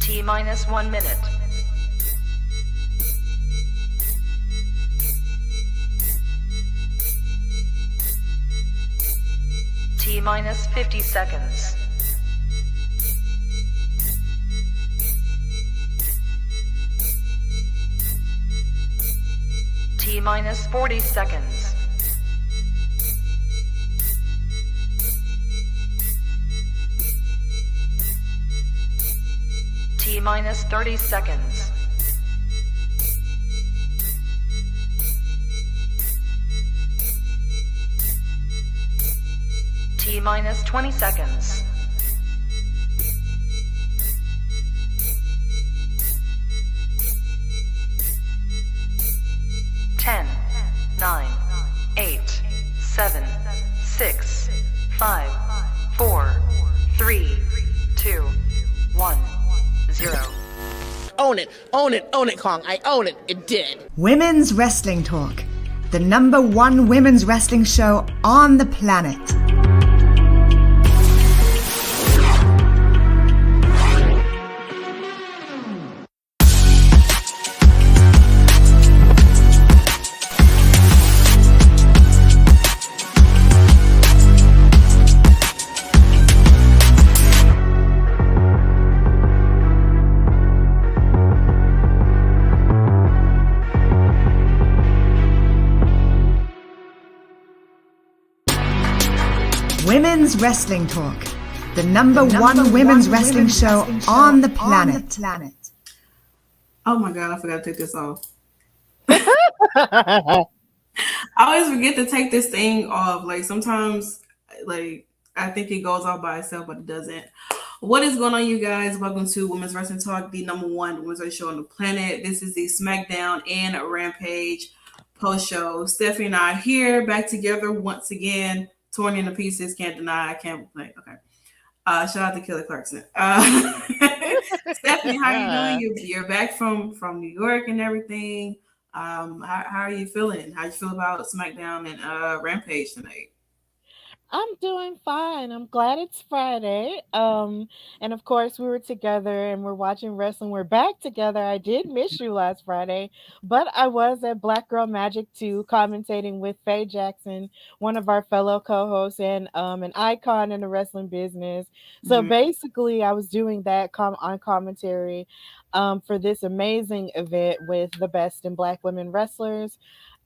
T minus 1 minute. T minus 50 seconds. T minus 40 seconds. T minus 30 seconds. T minus 20 seconds. Ten, 9, 8, 7, 6, 5, 4, 3, 2, 1, 0. Own it, own it, own it, Kong. I own it. It did. Women's Wrestling Talk, the #1 women's wrestling show on the planet. Women's Wrestling Talk, the #1 women's wrestling show on the planet. Oh my God, I forgot to take this off. I always forget to take this thing off. Like sometimes, like I think it goes off by itself, but it doesn't. What is going on, you guys? Welcome to Women's Wrestling Talk, the #1 women's wrestling show on the planet. This is the SmackDown and Rampage post show. Stephanie and I are here back together once again. Torn into pieces, can't deny, I can't complain. Okay. Shout out to Kelly Clarkson. Stephanie, how are you doing? You're back from New York and everything. How are you feeling? How you feel about SmackDown and Rampage tonight? I'm doing fine. I'm glad it's Friday. And of course we were together and we're watching wrestling. We're back together. I did miss you last Friday, but I was at Black Girl Magic 2 commentating with Faye Jackson, one of our fellow co-hosts and an icon in the wrestling business. So basically I was doing that on commentary for this amazing event with the best in Black women wrestlers.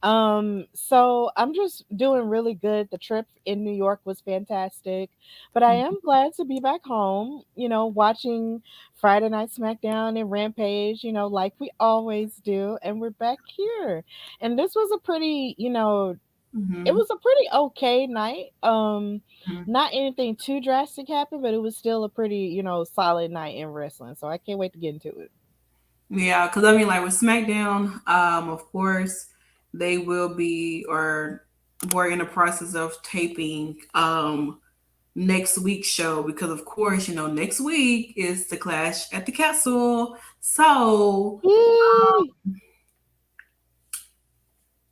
So I'm just doing really good. The trip in New York was fantastic, but I am glad to be back home, watching Friday Night SmackDown and Rampage, like we always do. And we're back here. And this was a pretty, it was a pretty okay night. Not anything too drastic happened, but it was still a pretty, solid night in wrestling. So I can't wait to get into it. Yeah, because I mean, like with SmackDown, of course, they will be, or we're in the process of taping next week's show because, of course, next week is the Clash at the Castle. So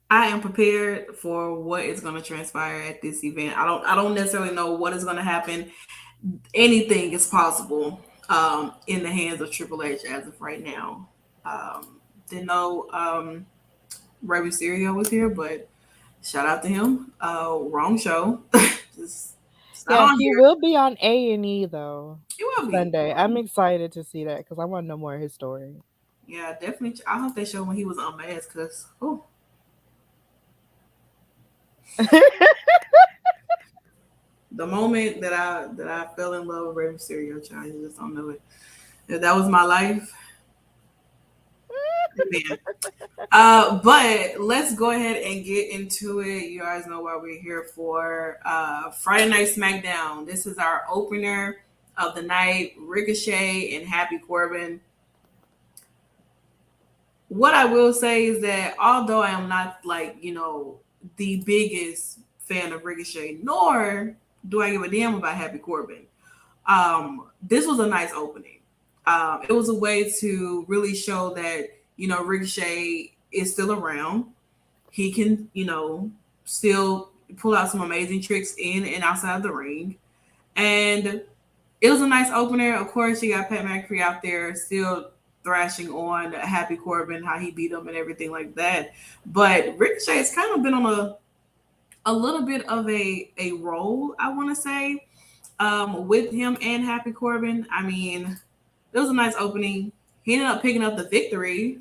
I am prepared for what is going to transpire at this event. I don't necessarily know what is going to happen. Anything is possible in the hands of Triple H as of right now. Didn't know Rey Mysterio was here, but shout out to him. Wrong show. He will be on A&E though. He will be Sunday. I'm excited to see that because I want to know more of his story. Yeah, definitely. I hope they show when he was unmasked because the moment that I fell in love with Rey Mysterio, child, you just don't know it. If that was my life. But let's go ahead and get into it. You guys know what we're here for. Friday Night SmackDown. This is our opener of the night. Ricochet and Happy Corbin. What I will say is that although I am not the biggest fan of Ricochet, nor do I give a damn about Happy Corbin, this was a nice opening. It was a way to really show that Ricochet is still around. He can, still pull out some amazing tricks in and outside the ring. And it was a nice opener. Of course, you got Pat McAfee out there still thrashing on Happy Corbin, how he beat him and everything like that. But Ricochet has kind of been on a little bit of a role, I want to say, with him and Happy Corbin. I mean, it was a nice opening. He ended up picking up the victory,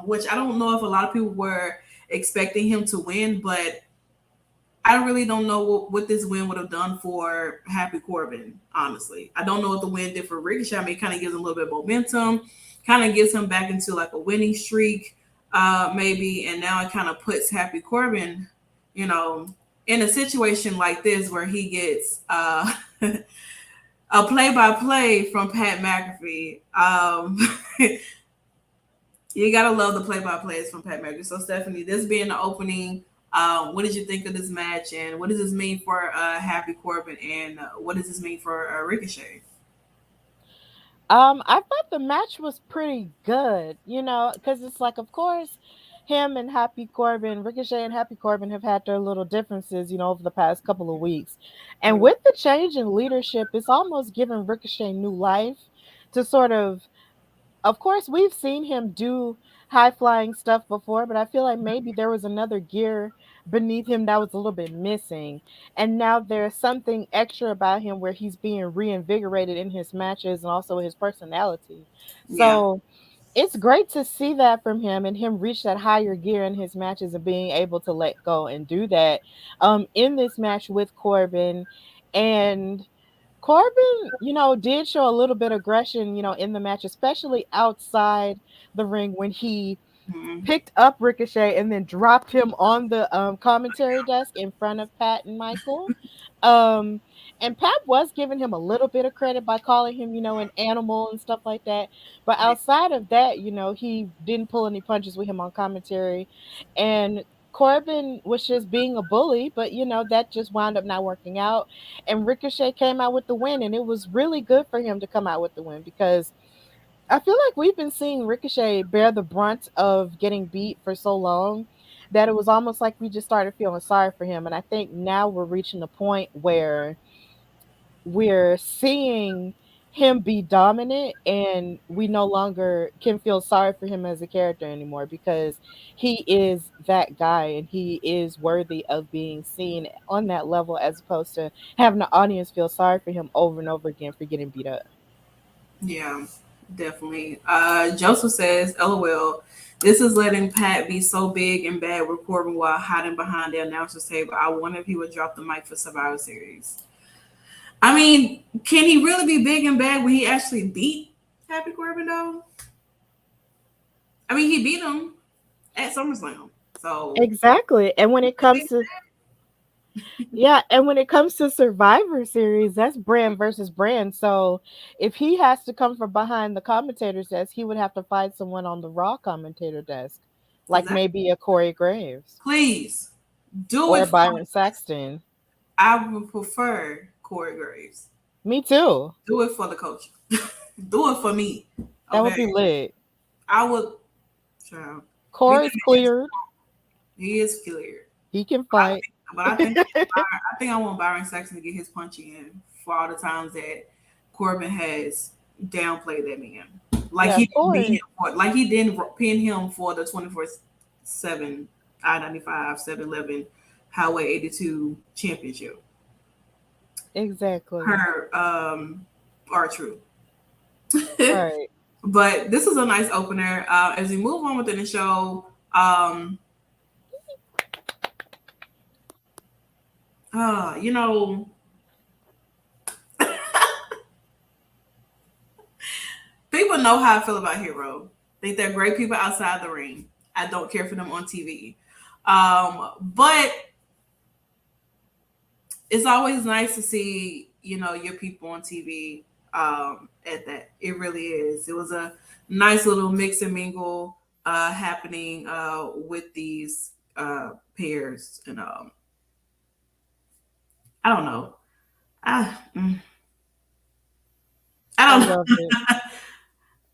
which I don't know if a lot of people were expecting him to win, but I really don't know what this win would have done for Happy Corbin, honestly. I don't know what the win did for Ricochet. I mean, it kind of gives him a little bit of momentum, kind of gets him back into like a winning streak, maybe. And now it kind of puts Happy Corbin, you know, in a situation like this where he gets a play-by-play from Pat McAfee. You gotta love the play-by-plays from Pat McAfee. So Stephanie, this being the opening, what did you think of this match, and what does this mean for Happy Corbin, and what does this mean for Ricochet? I thought the match was pretty good, because it's like, of course, him and Happy Corbin, Ricochet and Happy Corbin have had their little differences, over the past couple of weeks. And with the change in leadership, it's almost given Ricochet new life to sort of course, we've seen him do high flying stuff before, but I feel like maybe there was another gear beneath him that was a little bit missing. And now there's something extra about him where he's being reinvigorated in his matches and also his personality. Yeah, So it's great to see that from him and him reach that higher gear in his matches and being able to let go and do that in this match with Corbin. And Corbin, did show a little bit of aggression, in the match, especially outside the ring when he mhm. picked up Ricochet and then dropped him on the commentary desk in front of Pat and Michael. Um, and Pat was giving him a little bit of credit by calling him, an animal and stuff like that. But outside of that, he didn't pull any punches with him on commentary. And Corbin was just being a bully, but that just wound up not working out. And Ricochet came out with the win, and it was really good for him to come out with the win because I feel like we've been seeing Ricochet bear the brunt of getting beat for so long that it was almost like we just started feeling sorry for him. And I think now we're reaching the point where we're seeing him be dominant and we no longer can feel sorry for him as a character anymore because he is that guy and he is worthy of being seen on that level as opposed to having the audience feel sorry for him over and over again for getting beat up. Yeah, definitely. Joseph says, "LOL, this is letting Pat be so big and bad with Corbin while hiding behind the announcer's table. I wonder if he would drop the mic for Survivor Series." I mean, can he really be big and bad when he actually beat Happy Corbin though? I mean, he beat him at SummerSlam. So Exactly. And when it comes to yeah, and when it comes to Survivor Series, that's brand versus brand. So if he has to come from behind the commentator's desk, he would have to find someone on the Raw commentator desk, like exactly. maybe a Corey Graves Please do or it a for Byron me. Saxton. I would prefer Corey Graves. Me too. Do it for the coach. Do it for me. That would Okay. be lit. I would. Child. We can Corey's make it. cleared. He is clear. He can I fight. think, but I think I want Byron Saxon to get his punch in for all the times that Corbin has downplayed that man. Like Yeah, he didn't beat him Corey. for, like he didn't pin him for the 24/7 I-95 711 Highway 82 championship. Exactly. Her are true. Right. But this is a nice opener. As we move on within the show, you know, people know how I feel about Hero. Think they're great people outside the ring. I don't care for them on TV. But it's always nice to see, your people on TV at that. It really is. It was a nice little mix and mingle happening with these pairs. And I don't know. I, mm, I I don't know. love it.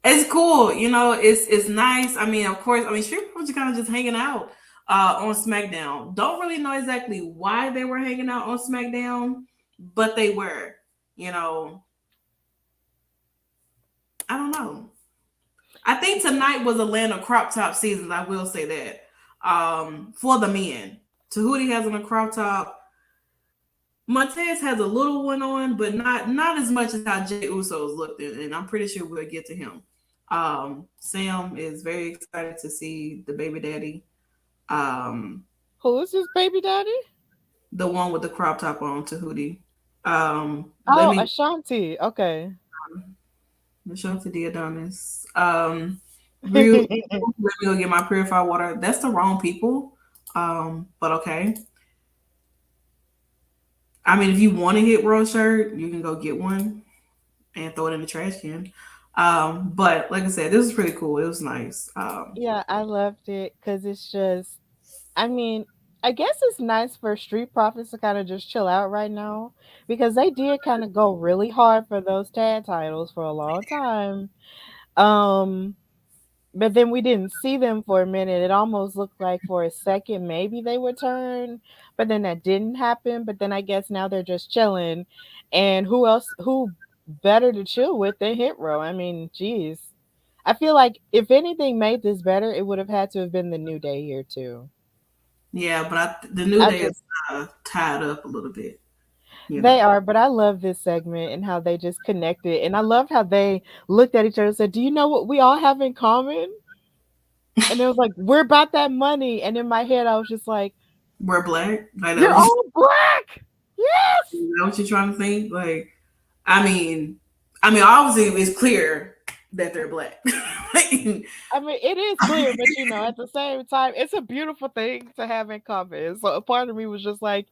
It's cool, it's nice. I mean, of course, Street Profits are kind of just hanging out on SmackDown. Don't really know exactly why they were hanging out on SmackDown, but they were, you know. I don't know. I think tonight was Atlanta crop top season. I will say that. For the men, Tahuti has on a crop top. Montez has a little one on, but not as much as how Jay Uso's looked, and I'm pretty sure we'll get to him. Sam is very excited to see the baby daddy. Um, Who is his baby daddy? the one with the crop top on, Tahuti. Let Oh, me Ashanti. Okay. show to the Adonis. Real, let me go get my purified water. That's the wrong people. But okay. I mean, if you want to hit World Shirt, you can go get one and throw it in the trash can. But like I said, this was pretty cool. It was nice. Yeah, I loved it because it's just, I mean, I guess it's nice for Street Profits to kind of just chill out right now because they did kind of go really hard for those tag titles for a long time. Um, but then we didn't see them for a minute. It almost looked like for a second maybe they would turn, but then that didn't happen. But then I guess now they're just chilling. And who else? Who better to chill with than Hit Row? I mean, geez. I feel like if anything made this better, it would have had to have been the New Day here too. Yeah, but the New I Day is just tied up a little bit. You know, They are, but I love this segment and how they just connected. And I loved how they looked at each other and said, "Do you know what we all have in common?" And it was like, "We're about that money." And in my head, I was just like, we're black. Like that "You're was all black." Yes. what you're trying to think. Like, I mean, obviously it's clear that they're black. Like, I mean, it is clear, but at the same time, it's a beautiful thing to have in common. So a part of me was just like,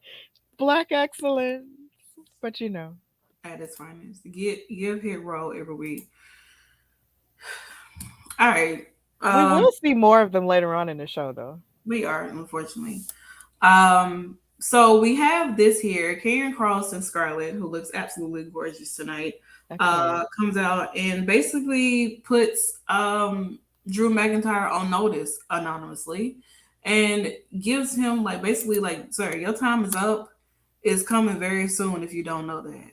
"Black excellence," but at its finest, give Hit Row every week. All right. we Um, will see more of them later on in the show, though. we are unfortunately. So we have this here, Karen Cross and Scarlett, who looks absolutely gorgeous tonight, I can't. comes out and basically puts Drew McIntyre on notice anonymously and gives him like basically like, sir, your time is up. It's coming very soon if you don't know that.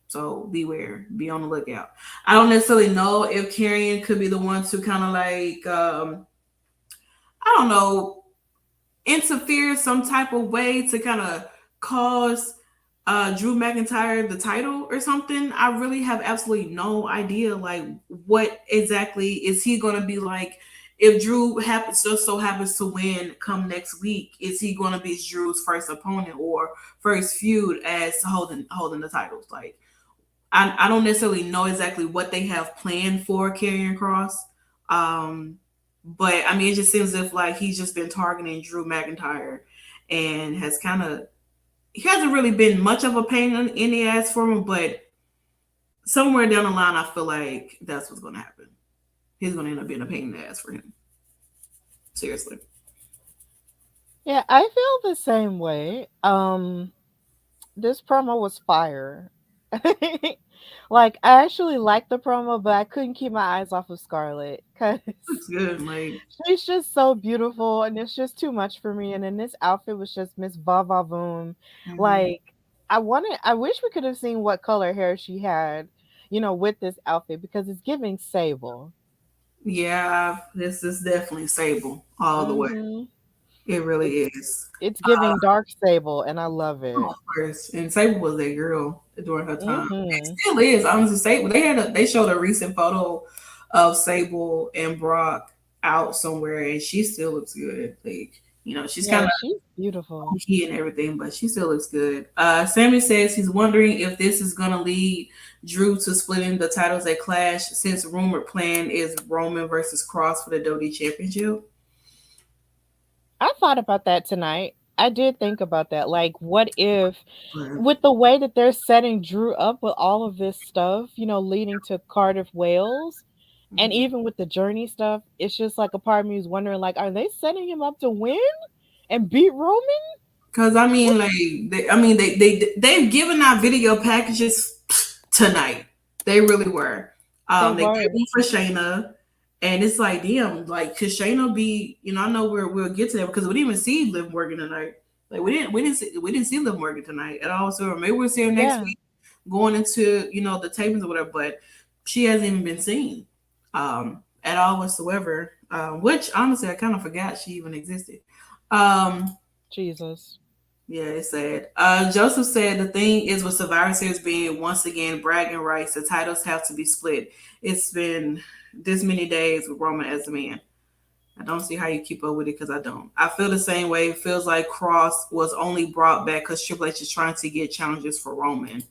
So beware, be on the lookout. I don't necessarily know if Karen could be the one to kind of like I don't know, interfere some type of way to kind of cause Drew McIntyre the title or something. I really have absolutely no idea. Like, what exactly is he going to be like? If Drew happens just so happens to win come next week, is he going to be Drew's first opponent or first feud as holding the titles? Like, I don't necessarily know exactly what they have planned for Karrion Kross. But I mean, it just seems as if like he's just been targeting Drew McIntyre and has kind of he hasn't really been much of a pain in the ass for him, but somewhere down the line, I feel like that's what's going to happen. He's going to end up being a pain in the ass for him. Seriously. Yeah, I feel the same way. This promo was fire. Like, I actually liked the promo, but I couldn't keep my eyes off of Scarlett because Looks good. Like, she's just so beautiful, and it's just too much for me. And then this outfit was just Miss Vava Voom. mhm. Like, I wish we could have seen what color hair she had, with this outfit because it's giving sable. Yeah, this is definitely Sable all the way. Hmm It really It's is. it's giving dark sable, and I love Oh, it. of course. And Sable was that girl during her time. It Hmm still is. Honestly, Sable. They showed a recent photo of Sable and Brock out somewhere, and she still looks good. Like, she's kind Yeah, of she's beautiful. key and everything, but she still looks good. Sammy says he's wondering if this is gonna lead Drew to splitting the titles at Clash, since rumored plan is Roman versus Cross for the WWE Championship. I thought about that tonight. I did think about that. Like, what if, But with the way that they're setting Drew up with all of this stuff, leading to Cardiff, Wales, and mhm. even with the journey stuff, it's just like a part of me is wondering, like, are they setting him up to win and beat Roman? Cause I mean, What like, they've given out video packages tonight. They really were. they They were. gave one for Shayna, and it's like, damn, like, could Shayna be? I know we'll get to that because we didn't even see Liv Morgan tonight. Like, we didn't see Liv Morgan tonight at all. So maybe we'll see her next Yeah. week going into the tapings or whatever. But she hasn't even been seen at all whatsoever. Which honestly, I kind of forgot she even existed. Um, Jesus. yeah, it's sad. Joseph said the thing is with Survivor Series being once again bragging rights, the titles have to be split. It's been this many days with Roman as a man. I don't see how you keep up with it because I don't. I feel the same way. It feels like Cross was only brought back because Triple H is trying to get challenges for Roman.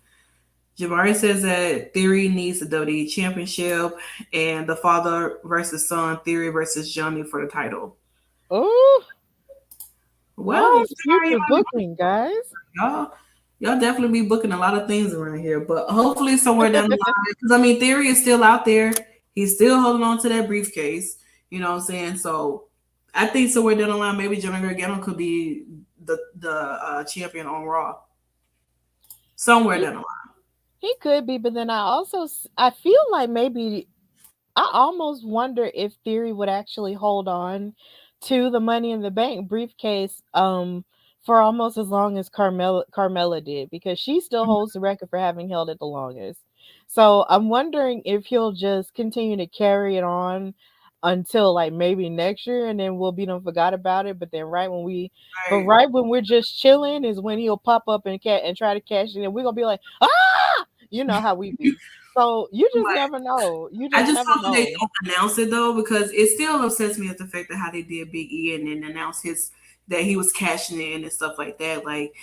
Jabari says that Theory needs the WWE Championship and the father versus son, Theory versus Johnny for the title. Oh, Well, nice whichever future booking, guys. y'all, y'all definitely be booking a lot of things around here, but hopefully somewhere down the line, because I mean, Theory is still out there. He's still holding on to that briefcase. You know what I'm saying? So I think somewhere down the line, maybe Johnny Gargano could be the champion on Raw. Somewhere He down the line. he could be, but then I feel like maybe I almost wonder if Theory would actually hold on to the Money in the Bank briefcase for almost as long as Carmella did, because she still holds the record for having held it the longest. So I'm wondering if he'll just continue to carry it on until like maybe next year, and then we'll be done forgot about it. But then Right. right when we're just chilling is when he'll pop up and try to cash it, and we're gonna be like, ah, you know how we be. So you just But never know. You I just just never hope that they know. don't announce it though, because it still upsets me at the fact that how they did Big E and then announce his that he was cashing in and stuff like that. Like,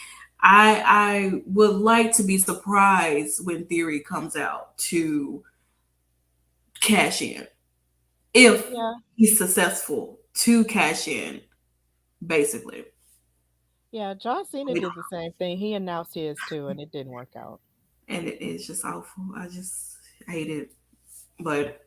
I would like to be surprised when Theory comes out to cash in if Yeah. he's successful to cash in, basically. Yeah. John Cena We did the same thing. He announced his too, and it didn't work out. and it is just awful. I just hate it. But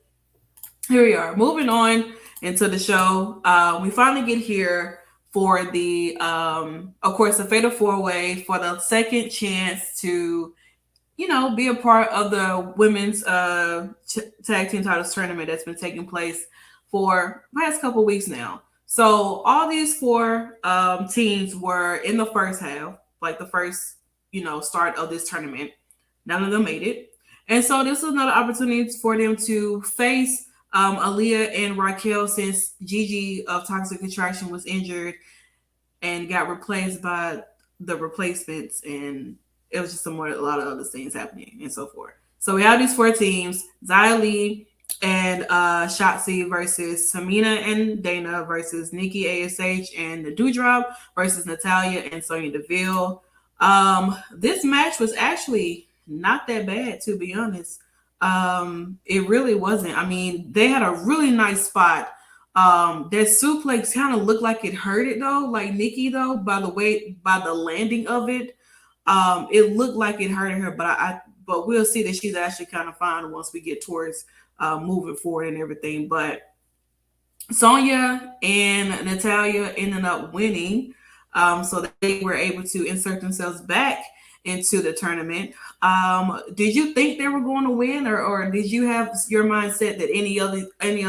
here we are, moving on into the show. We finally get here for the, of course, the Fatal Four Way for the second chance to, be a part of the women's tag team titles tournament that's been taking place for the past couple weeks now. So all these four teams were in the first half, like the first, start of this tournament. None of them made it, and so this is another opportunity for them to face Aaliyah and Raquel, since Gigi of Toxic Attraction was injured and got replaced by the replacements, and it was just a lot of other things happening and so forth. So we have these four teams: Xylee and Shotzi versus Tamina and Dana versus Nikki ASH and the Doudrop versus Natalia and Sonya Deville. This match was actually not that bad, to be honest. It really wasn't. I mean, they had a really nice spot. Their suplex kind of looked like it hurt it though, like Nikki though, by the landing of it. It looked like it hurted her, but we'll see that she's actually kind of fine once we get towards moving forward and everything. But Sonya and Natalia ended up winning, so they were able to insert themselves back into the tournament. Did you think they were going to win, or did you have your mindset that any of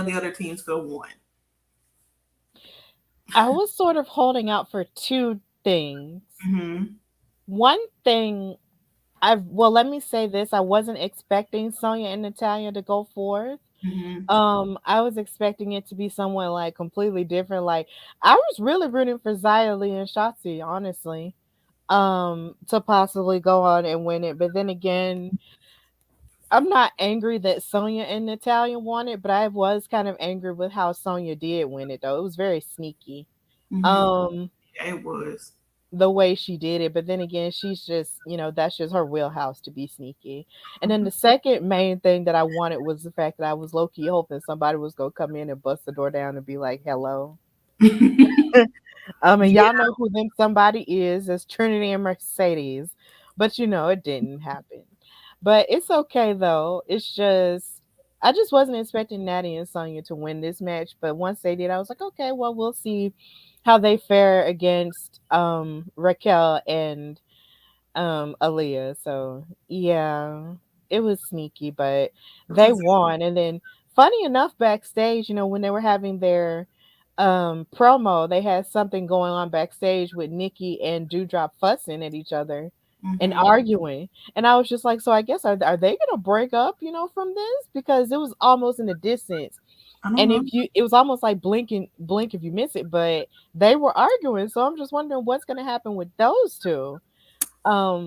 the other teams could have won? I was sort of holding out for two things. Mm-hmm. One thing, let me say this: I wasn't expecting Sonya and Natalia to go forth. Mm-hmm. I was expecting it to be someone like completely different. Like I was really rooting for Xylee and Shotzi, honestly, to possibly go on and win it. But then again, I'm not angry that Sonya and Natalia won it, but I was kind of angry with how Sonya did win it though. It was very sneaky. Mm-hmm. Um Yeah, it was. the way she did it, but then again, she's just, that's just her wheelhouse to be sneaky. And then the second main thing that I wanted was the fact that I was low key hoping somebody was gonna come in and bust the door down and be like, "Hello." And Yeah. y'all know who them somebody is. It's Trinity and Mercedes, but it didn't happen. But it's okay though. It's just I just wasn't expecting Natty and Sonya to win this match, but once they did, I was like, okay, well, we'll see how they fare against Raquel and Aaliyah. So yeah, it was sneaky, but they won. And then funny enough, backstage, when they were having their promo, they had something going on backstage with Nikki and Dewdrop fussing at each other. and Mm-hmm. arguing. And I was just like, so I guess are they gonna break up, from this? Because it was almost in the distance. I don't And know. it was almost like blink if you miss it, but they were arguing. So I'm just wondering what's gonna happen with those two. Um,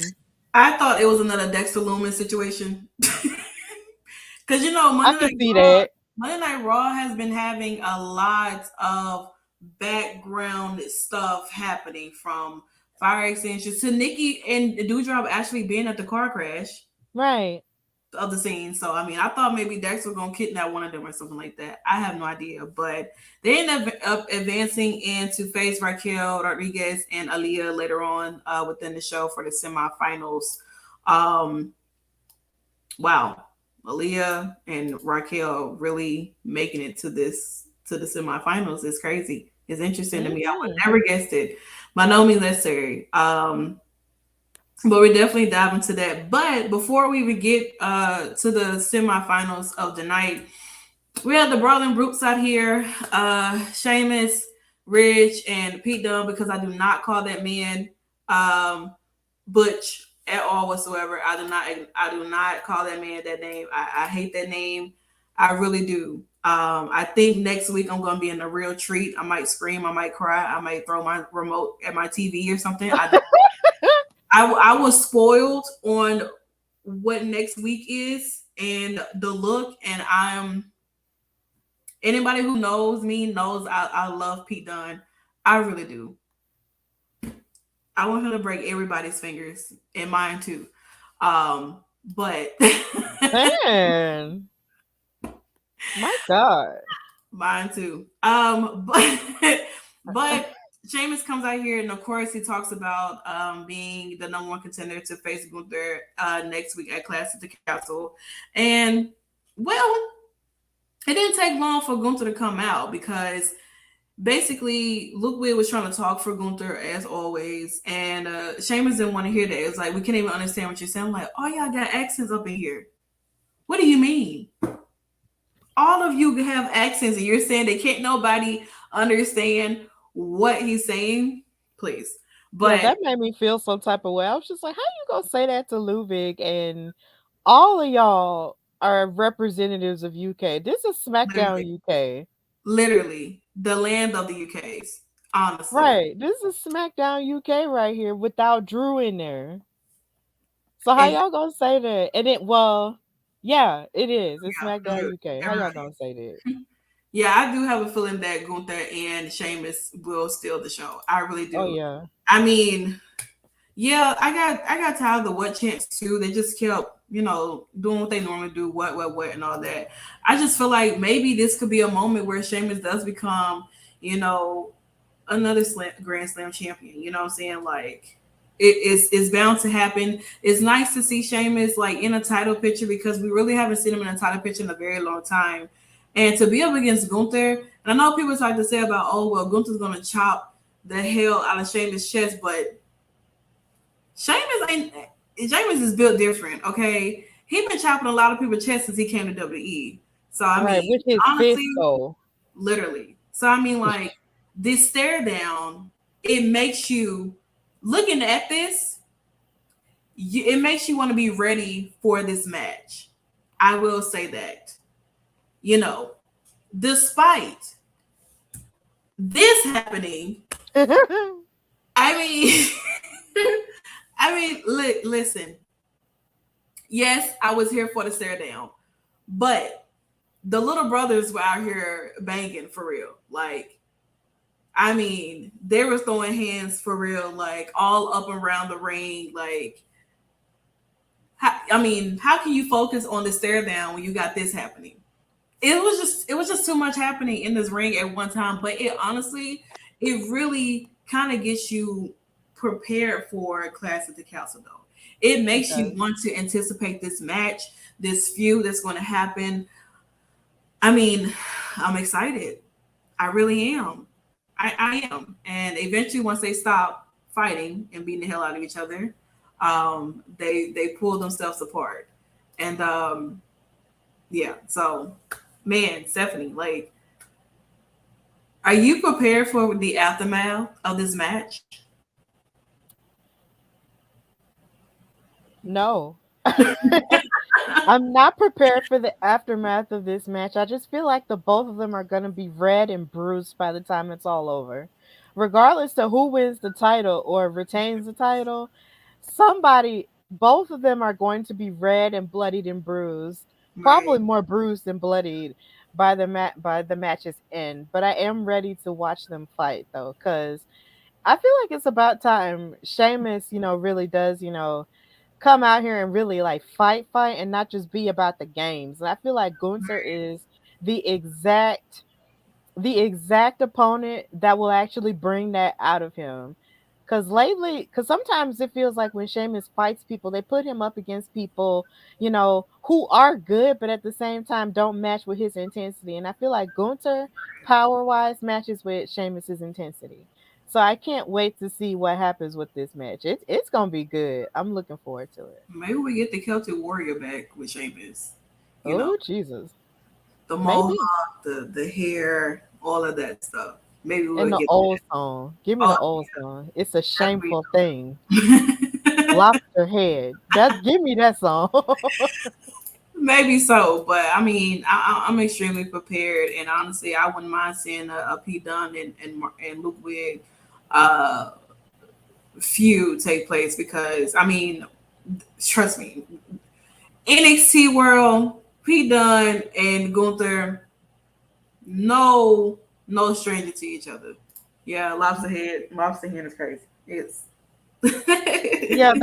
I thought it was another Dexter Lumen situation. Because I can see that. Monday Night Raw has been having a lot of background stuff happening, from fire extinguishers to Nikki and Dewdrop actually being at the car crash Right. of the scene. So I mean, I thought maybe Dexter was gonna kidnap one of them or something like that. I have no idea, but they ended up advancing into face Raquel Rodriguez and Aaliyah later on within the show for the semifinals. Um, wow, Aaliyah and Raquel really making it to the semifinals is crazy. It's interesting to me. I would Hmm. never guessed it. By no means necessary. But we definitely dive into that. But before we even get to the semifinals of the night, we have the Brawling Brutes out here. Sheamus, Rich, and Pete Dunne, because I do not call that man Butch at all whatsoever. I do not call that man that name. I hate that name. I really do. I think next week I'm gonna be in a real treat. I might scream, I might cry, I might throw my remote at my TV or something. I was spoiled on what next week is and the look, and I'm anybody who knows me knows I love Pete Dunne. I really do. I want him to break everybody's fingers and mine too. But Man, my God. mine too. But Sheamus comes out here and of course he talks about being the number one contender to face Gunther next week at Clash at the Castle. And well, it didn't take long for Gunther to come out because basically Ludwig was trying to talk for Gunther as always, and Sheamus didn't want to hear that. It was like, we can't even understand what you're saying. I'm like, oh, y'all got accents up in here. What do you mean? All of you have accents, and you're saying they can't nobody understand what he's saying? Please. Yeah, But that made me feel some type of way. I was just like, how you gonna say that to Ludwig and all of y'all are representatives of UK. This is SmackDown literally, UK. literally the land of the UKs, honestly. Right. This is SmackDown UK right here without Drew in there. So how And y'all gonna say that? And yeah, it is. It's yeah, SmackDown UK. How y'all everybody. gonna say that? Yeah, I do have a feeling that Gunther and Sheamus will steal the show. I really Oh do. yeah. I mean, yeah, I got tired of the what chance too. They just kept, doing what they normally do, what, and all that. I just feel like maybe this could be a moment where Sheamus does become, you know, another Grand Slam champion. You know what I'm saying? Like it's bound to happen. It's nice to see Sheamus like in a title picture because we really haven't seen him in a title picture in a very long time. And to be up against Gunther, and I know people like to say about, oh well, Gunther's gonna chop the hell out of Sheamus' chest, but Sheamus ain't Sheamus is built different, okay? He been chopping a lot of people's chests since he came to WWE. So I Right, mean, with his fist honestly, though. literally. So I mean, like this stare down, it makes you looking at this. It makes you want to be ready for this match. I will say that. You know, despite this happening, I mean, listen. Yes, I was here for the stare down, but the little brothers were out here banging for real. Like, I mean, they were throwing hands for real, like all up around the ring. Like, how can you focus on the stare down when you got this happening? It was just too much happening in this ring at one time. But it honestly, it really kind of gets you prepared for Clash at the Castle, though. It It makes you does. want to anticipate this match, this feud that's going to happen. I mean, I'm excited. I really am. I am. And eventually, once they stop fighting and beating the hell out of each other, they pull themselves apart. And yeah, so man, Stephanie, like, are you prepared for the aftermath of this match? No. I'm not prepared for the aftermath of this match. I just feel like the both of them are going to be red and bruised by the time it's all over. Regardless of who wins the title or retains the title, both of them are going to be red and bloodied and bruised. Probably Right. more bruised than bloodied by the match's end. But I am ready to watch them fight though, because I feel like it's about time Sheamus, really does, come out here and really like fight and not just be about the games. And I feel like Gunther is the exact the exact opponent that will actually bring that out of him. Cause sometimes it feels like when Sheamus fights people, they put him up against people, who are good, but at the same time don't match with his intensity. And I feel like Gunther, power wise, matches with Sheamus's intensity. So I can't wait to see what happens with this match. It's gonna be good. I'm looking forward to it. Maybe we get the Celtic Warrior back with Sheamus. You know, Oh Jesus. the Maybe. mohawk, the hair, all of that stuff. Maybe we'll And the get old song. Give me that. the old song. It's a Oh, shameful thing. yeah. Lobster head. That give me that song. Maybe so, but I mean, I'm extremely prepared, and honestly, I wouldn't mind seeing a P Dunn and Luke Wig uh, feud take place because I mean, trust me, NXT world, P Dunn and Gunther, no, no stranger to each other. Yeah, lobster head is crazy. It's Yeah,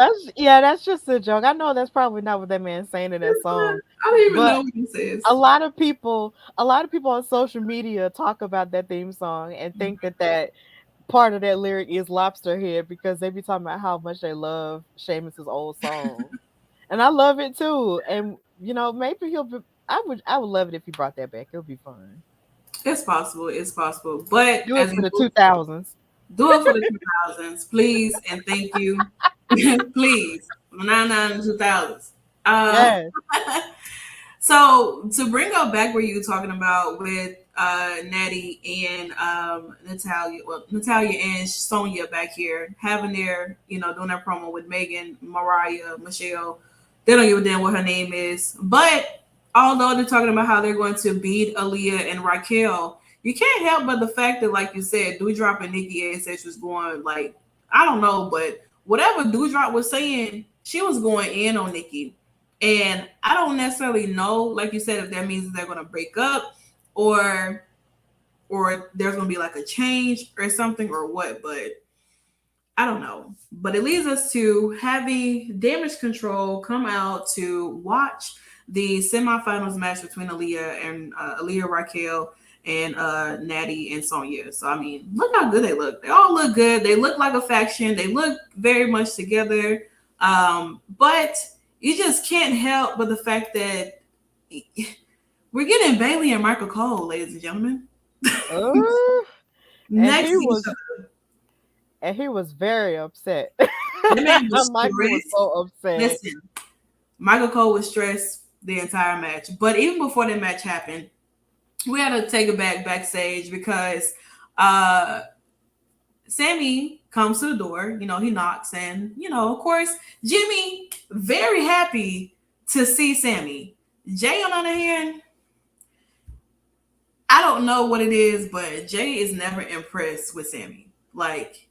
that's just a joke. I know that's probably not what that man's saying in that song. I don't even know But what he says. a lot of people on social media talk about that theme song and think that part of that lyric is lobster head because they be talking about how much they love Sheamus's old song. And I love it too. And maybe I would love it if he brought that back. It would be fun. It's possible. It's possible. But Do it as for we the move, 2000s. do it for the 2000s, please and thank you. Please. 99 and 2000s. Uh, Yes. so to bring up back where you were talking about with Natty and Natalia, well, Natalia and Sonya back here having their, doing their promo with Megan, Mariah, Michelle. They don't give a damn what her name is. But although they're talking about how they're going to beat Aaliyah and Raquel, you can't help but the fact that, like you said, Doudrop and Nikki ASH was going like, I don't know, but whatever Doudrop was saying, she was going in on Nikki. And I don't necessarily know, like you said, if that means that they're going to break up or there's going to be like a change or something or what, but I don't know. But it leads us to having Damage Control come out to watch the semifinals match between Aaliyah Raquel and Natty and Sonya. So I mean, look how good they look. They all look good. They look like a faction. They look very much together. But you just can't help but the fact that we're getting Bailey and Michael Cole, ladies and gentlemen, Oh, and next he to each was other. and he was very upset. That man was Michael was stressed. so upset. Listen, Michael Cole was stressed the entire match. But even before the match happened, we had to take it backstage because Sammy comes to the door. He knocks, and of course, Jimmy very happy to see Sammy. Jay, on the other hand, I don't know what it is, but Jay is never impressed with Sammy. Like,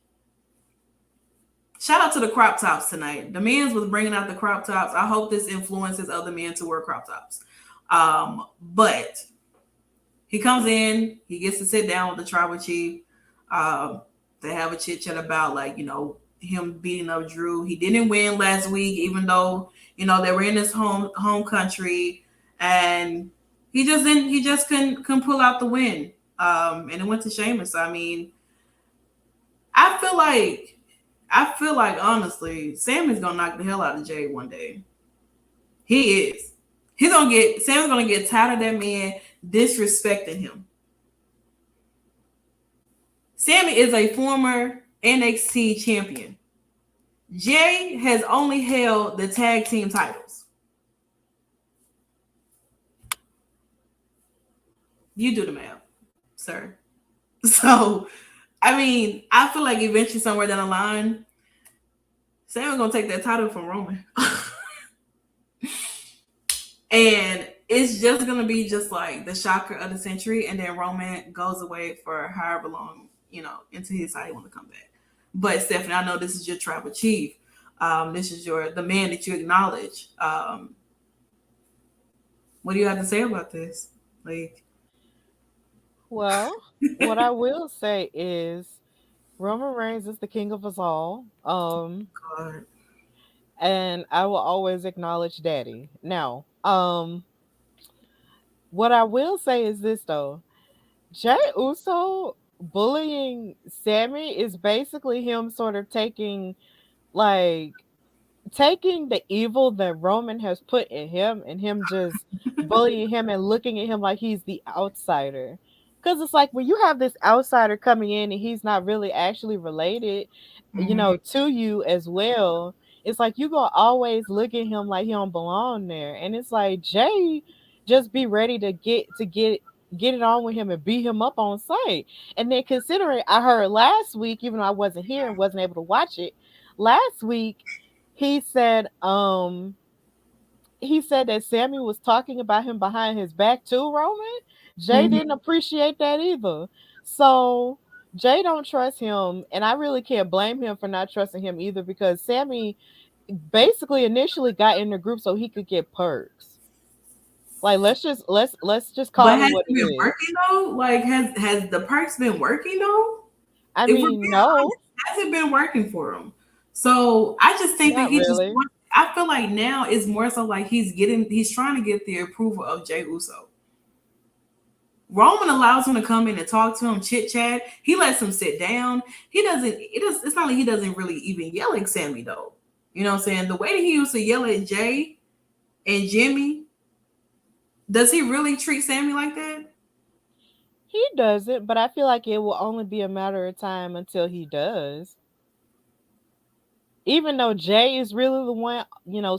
shout out to the crop tops tonight. The men's was bringing out the crop tops. I hope this influences other men to wear crop tops. But he comes in, he gets to sit down with the tribal chief. They have a chit chat about him beating up Drew. He didn't win last week, even though they were in his home country, and he just didn't. He just couldn't pull out the win. And it went to Sheamus. I mean, I feel like honestly, Sammy's gonna knock the hell out of Jay one day. He is. Sam's gonna get tired of that man disrespecting him. Sammy is a former NXT champion. Jay has only held the tag team titles. You do the math, sir. So, I mean, I feel like eventually somewhere down the line, Sammy's gonna take that title from Roman. And it's just gonna be just like the shocker of the century, and then Roman goes away for however long, until he decides he want to come back. But Stephanie, I know this is your tribal chief. This is the man that you acknowledge. What do you have to say about this? Like, Well, what I will say is Roman Reigns is the king of us all. God. And I will always acknowledge Daddy. Now, what I will say is this though. Jay Uso bullying Sammy is basically him sort of like taking the evil that Roman has put in him and him just bullying him and looking at him like he's the outsider. Because it's like when you have this outsider coming in and he's not really actually related, Mhm. to you as well, it's like you gonna always look at him like he don't belong there. And it's like Jay just be ready to get it on with him and beat him up on sight. And then considering I heard last week, even though I wasn't here and wasn't able to watch it, last week he said that Sammy was talking about him behind his back too, Roman. Jay Mhm. didn't appreciate that either. So Jay don't trust him, and I really can't blame him for not trusting him either because Sammy basically initially got in the group so he could get perks. Like let's just But call it has what it it been is. working though? Like, has the perks been working though? I If we're mean, being honest, no, has it been working for him? So I just think that not he just really. wants. I feel like now it's more so like he's trying to get the approval of Jey Uso. Roman allows him to come in and talk to him, chit chat. He lets him sit down. He doesn't. It's not like he doesn't really even yell at Sammy though. You know what I'm saying? The way that he used to yell at Jay and Jimmy, does he really treat Sammy like that? He doesn't, but I feel like it will only be a matter of time until he does. Even though Jay is really the one,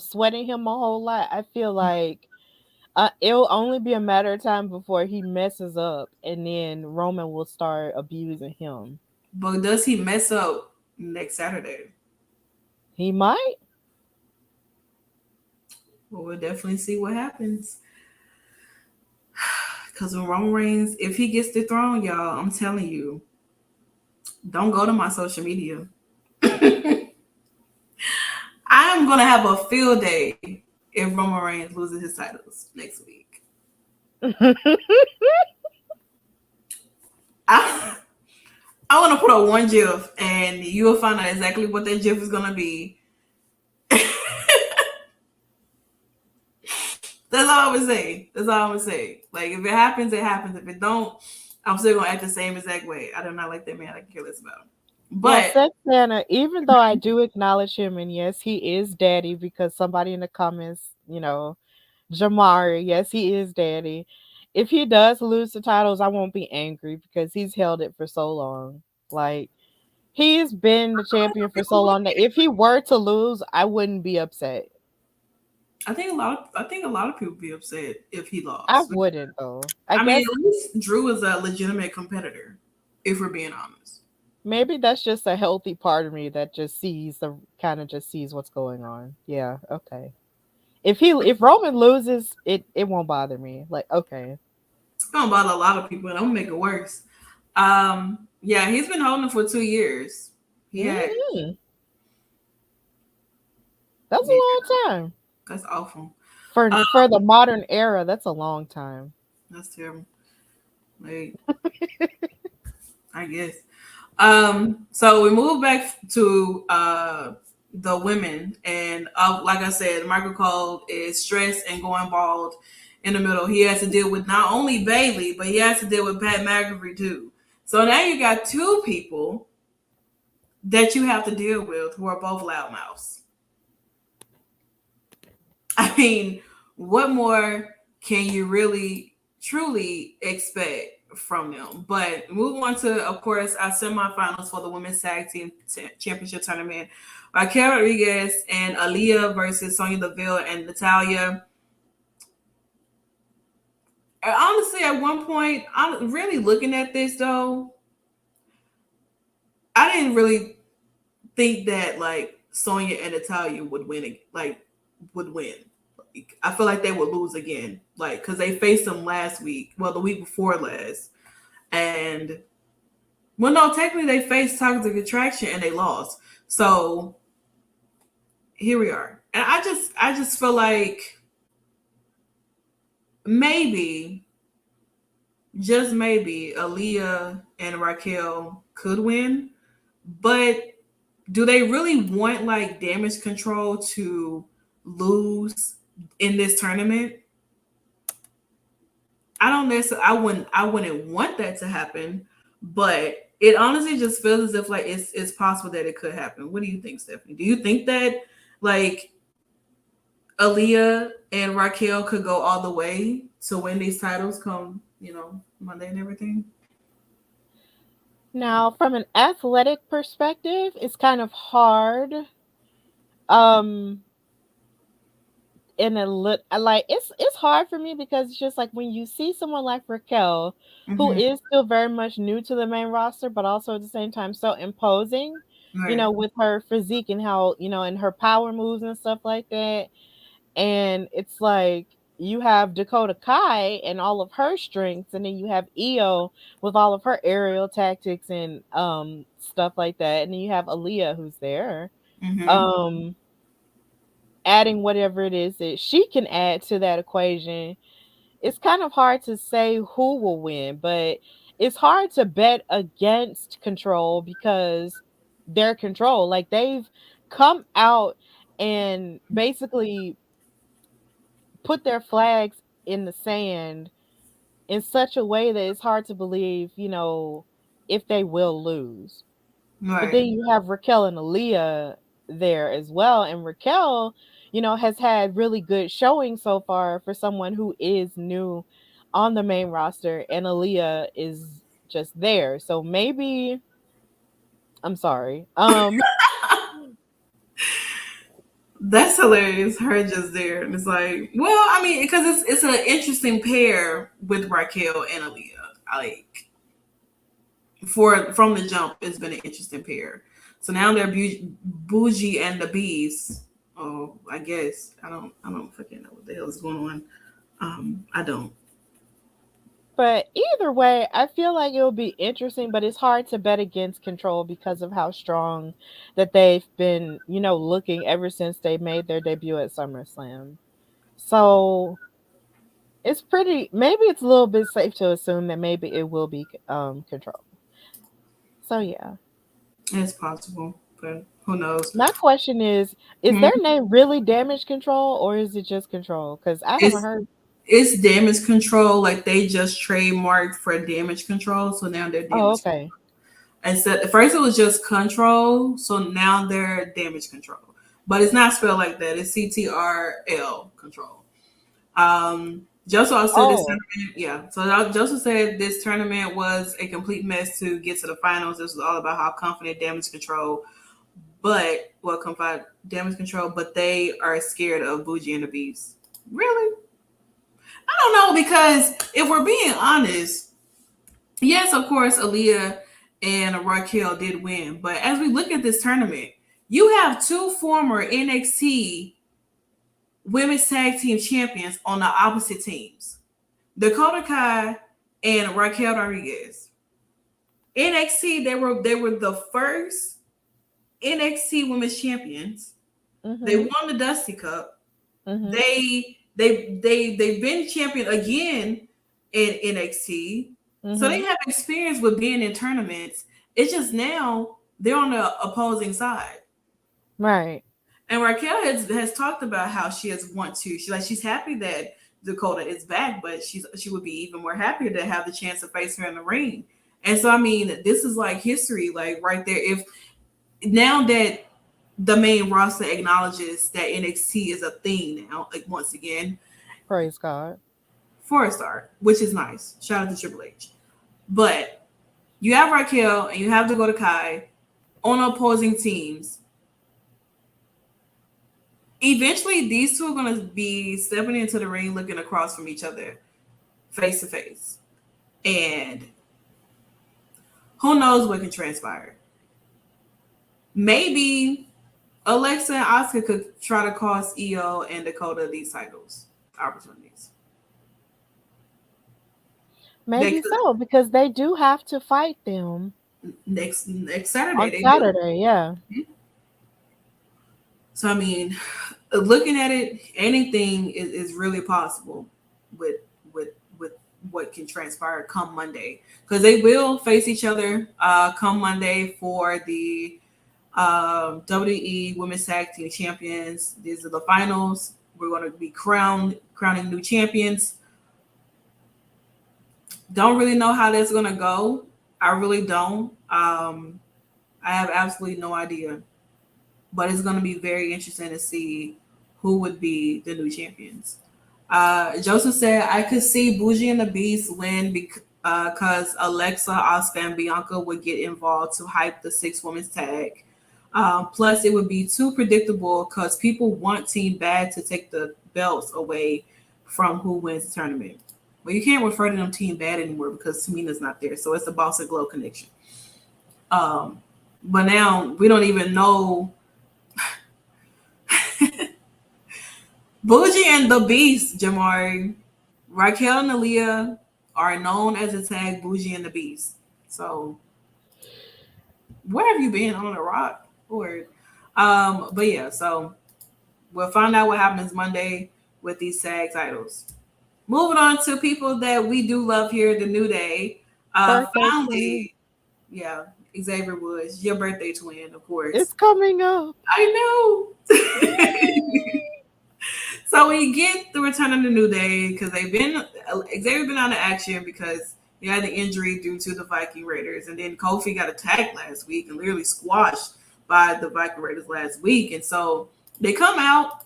sweating him a whole lot, I feel like it'll only be a matter of time before he messes up and then Roman will start abusing him. But does he mess up next Saturday? He might. Well, we'll definitely see what happens. Because when Roman Reigns, if he gets the throne, y'all, I'm telling you, don't go to my social media. I am gonna have a field day if Roman Reigns loses his titles next week. I I want to put up one GIF, and you will find out exactly what that GIF is gonna be. That's all I'm gonna say. That's all I'm gonna say. Like, if it happens, it happens. If it don't, I'm still gonna act the same exact way. I do not like that man. I can care less about him. Now, But Sex Santa, even though I do acknowledge him, and yes, he is daddy because somebody in the comments, Jamari, yes, he is daddy. If he does lose the titles, I won't be angry because he's held it for so long. Like, he's been the champion for so long that if he were to lose, I wouldn't be upset. I think a lot of people be upset if he I lost. wouldn't though. I I mean, guess at least Drew is a legitimate competitor, if we're being honest. maybe that's just a healthy part of me that just sees what's going on. Yeah, okay. If Roman loses, it won't bother me. Like, okay. It's gonna bother a lot of people, and I'm gonna make it worse. Yeah, he's been holding it for 2 years. He had, Mhm. That's a yeah, long time. that's awful. For the modern era, that's a long time. That's terrible. Like, I guess. So we move back to the women, and like I said, Michael Cole is stressed and going bald in the middle. He has to deal with not only Bailey, but he has to deal with Pat McAfee too. So now you got two people that you have to deal with who are both loudmouths. I mean, what more can you really truly expect from them? But move on to, of course, our semifinals for the women's tag team championship tournament. Raquel Rodriguez and Aaliyah versus Sonya Deville and Natalia. And honestly, at one point, I'm really looking at this though. I didn't really think that like Sonya and Natalia would win. Like, would win. I feel like they would lose again, like because they faced them last week, well, the week before last, and well, no, technically they faced Toxic Attraction and they lost. So here we are, and I just feel like maybe, just maybe, Aaliyah and Raquel could win, but do they really want like Damage Control to lose in this tournament? I don't necessarily. I wouldn't want that to happen, but it honestly just feels as if like it's possible that it could happen. What do you think, Stephanie? Do you think that like Aaliyah and Raquel could go all the way to win these titles come, Monday and everything? Now, from an athletic perspective, it's kind of hard. Um, in a like it's hard for me because it's just like when you see someone like Raquel, who Mm-hmm. is still very much new to the main roster, but also at the same time so imposing, Right. with her physique and how, and her power moves and stuff like that. And it's like you have Dakota Kai and all of her strengths, and then you have Io with all of her aerial tactics and stuff like that, and then you have Aaliyah who's there. Mm-hmm. Um Adding whatever it is that she can add to that equation. It's kind of hard to say who will win, but it's hard to bet against Control because they're Control. Like they've come out and basically put their flags in the sand in such a way that it's hard to believe, if they will lose. But then Right. you have Raquel and Aaliyah there as well. And Raquel, has had really good showing so far for someone who is new on the main roster. And Aaliyah is just there. So maybe I'm sorry. That's hilarious. Her just there, and it's like, well, I mean, because it's an interesting pair with Raquel and Aaliyah. Like from the jump, it's been an interesting pair. So now they're Bougie and the Beast. Oh, I guess I don't fucking know what the hell is going on. I don't. But either way, I feel like it'll be interesting, but it's hard to bet against Control because of how strong that they've been, looking ever since they made their debut at SummerSlam. So it's maybe it's a little bit safe to assume that maybe it will be Control. So yeah. It's possible, but who knows? My question is Hmm. their name really Damage Control or is it just Control? Because I haven't It's heard. it's Damage Control. Like they just trademarked for Damage Control, so now they're Oh, Damage. okay. Instead, at first it was just Control, so now they're Damage Control. But it's not spelled like that. It's CTRL Control. Joseph said this Oh, tournament, yeah. So Joseph said this tournament was a complete mess to get to the finals. This was all about how confident Damage Control, but confide Damage Control, but they are scared of Bougie and the Beast. Really? I don't know, because if we're being honest, yes, of course, Aaliyah and Raquel did win, but as we look at this tournament, you have two former NXT women's tag team champions on the opposite teams. Dakota Kai and Raquel Rodriguez. NXT, they were the first NXT women's champions. They mm-hmm, won the Dusty Cup. mm-hmm, They've been champion again in NXT. So they mm-hmm. have experience with being in tournaments. It's just now they're on the opposing side. Right. And Raquel has talked about how she's happy that Dakota is back, but she would be even more happier to have the chance to face her in the ring. And so I mean, this is like history, like right there. If now that the main roster acknowledges that NXT is a thing now, like once again, Praise God. for a start, which is nice. Shout out to Triple H. But you have Raquel and you have Dakota Kai on opposing teams. Eventually, these two are going to be stepping into the ring, looking across from each other, face to face. And who knows what can transpire. Maybe Alexa and Asuka could try to cost Io and Dakota these titles opportunities. They Maybe could so, because they do have to fight them next Saturday. on They do. Saturday. Yeah. So I mean, looking at it, anything is really possible with with what can transpire come Monday because they will face each other come Monday for the WWE Women's Tag Team Champions. These are the finals. We're going to be crowning new champions. Don't really know how that's going to go. I really don't. I have absolutely no idea. But it's going to be very interesting to see who would be the new champions. Joseph said, I could see Bougie and the Beast win because Alexa, Asuka, and Bianca would get involved to hype the six women's tag. Plus, it would be too predictable because people want Team Bad to take the belts away from who wins the tournament. Well, you can't refer to them Team Bad anymore because Tamina's not there. So it's the Boss and Glow connection. But now we don't even know. Bougie and the Beast, Jamari, Raquel and Aaliyah are known as a tag Bougie and the Beast. So where have you been on the rock? Or but yeah, so we'll find out what happens Monday with these tag titles. Moving on to people that we do love here, the New Day. Birthday twin. Finally, yeah, Xavier Woods, your birthday twin, of course. It's coming up. I know. So we get the return of the New Day because Xavier been out of action because he had an injury due to the Viking Raiders, and then Kofi got attacked last week and literally squashed by the Viking Raiders last week, and so they come out,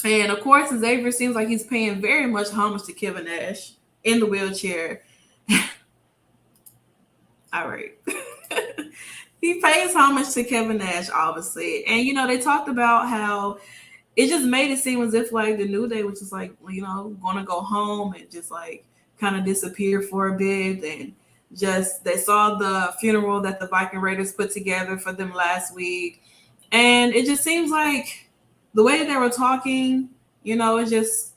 and of course Xavier seems like he's paying very much homage to Kevin Nash in the wheelchair. All right. He pays homage to Kevin Nash, obviously, and they talked about how it just made it seem as if like the New Day was just like, going to go home and just like kind of disappear for a bit. And just they saw the funeral that the Viking Raiders put together for them last week. And it just seems like the way they were talking, it just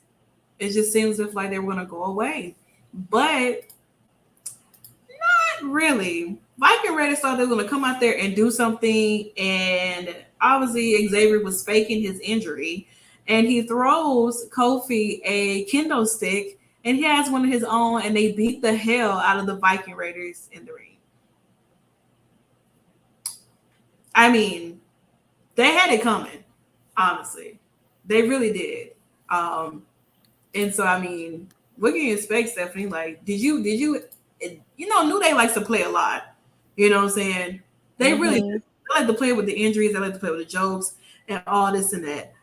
seems as if like they were going to go away. But not really. Viking Raiders thought they were going to come out there and do something, and obviously Xavier was faking his injury, and he throws Kofi a kendo stick, and he has one of his own, and they beat the hell out of the Viking Raiders in the ring. I mean, they had it coming, honestly. They really did. And so, I mean, what can you expect, Stephanie? Like, did you, New Day likes to play a lot. You know what I'm saying? They really do. They like to play with the injuries. They like to play with the jokes and all this and that.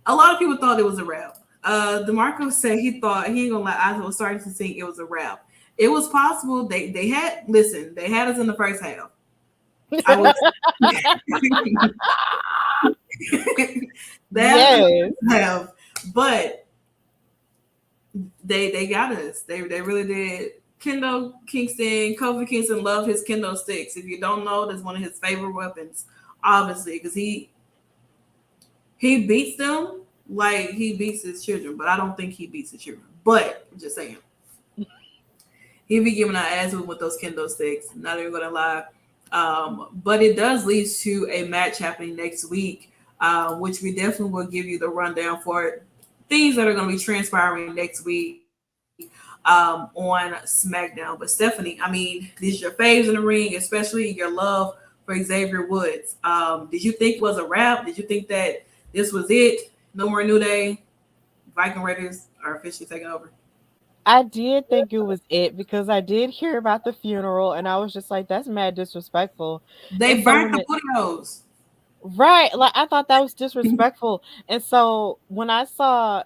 A lot of people thought it was a wrap. DeMarco said he thought, he ain't gonna lie, I was starting to think it was a wrap. It was possible. They had us in the first half. Yes. But they got us. They really did. Kendo Kingston, Kofi Kingston loved his kendo sticks. If you don't know, that's one of his favorite weapons, obviously, because he beats them like he beats his children, but I don't think he beats his children. But I'm just saying, he be giving our ass with those kendo sticks. Not even gonna lie. But it does lead to a match happening next week, which we definitely will give you the rundown for things that are going to be transpiring next week on SmackDown. But Stephanie, I mean, these are your faves in the ring, especially your love for Xavier Woods. Did you think it was a wrap? Did you think that this was it? No more New Day? Viking Raiders are officially taking over? I did think it was it because I did hear about the funeral and I was just like, that's mad disrespectful. They burnt the photos. Right. Like I thought that was disrespectful. And so when I saw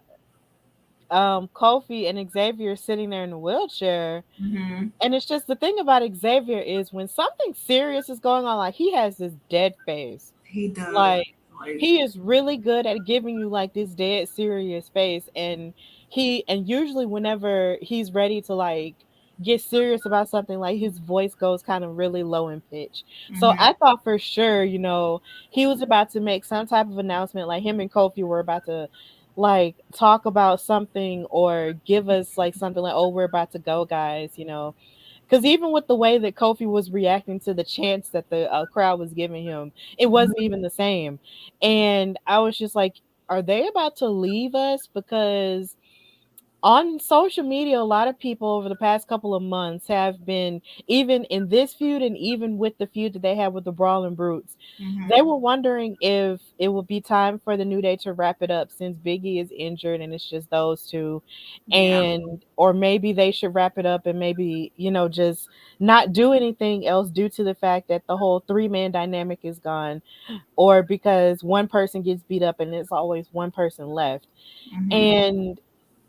Kofi and Xavier sitting there in the wheelchair, and it's just the thing about Xavier is when something serious is going on, like he has this dead face. He does. Like he is really good at giving you like this dead serious face, and usually whenever he's ready to like gets serious about something, like his voice goes kind of really low in pitch. So I thought for sure, he was about to make some type of announcement, like him and Kofi were about to like talk about something or give us like something like, oh, we're about to go, guys. Because even with the way that Kofi was reacting to the chants that the crowd was giving him, it wasn't even the same. And I was just like, are they about to leave us? Because on social media, a lot of people over the past couple of months have been, even in this feud and even with the feud that they had with the Brawling Brutes, they were wondering if it would be time for the New Day to wrap it up since Biggie is injured and it's just those two. Yeah. And, or maybe they should wrap it up and maybe, just not do anything else due to the fact that the whole three-man dynamic is gone, or because one person gets beat up and it's always one person left. And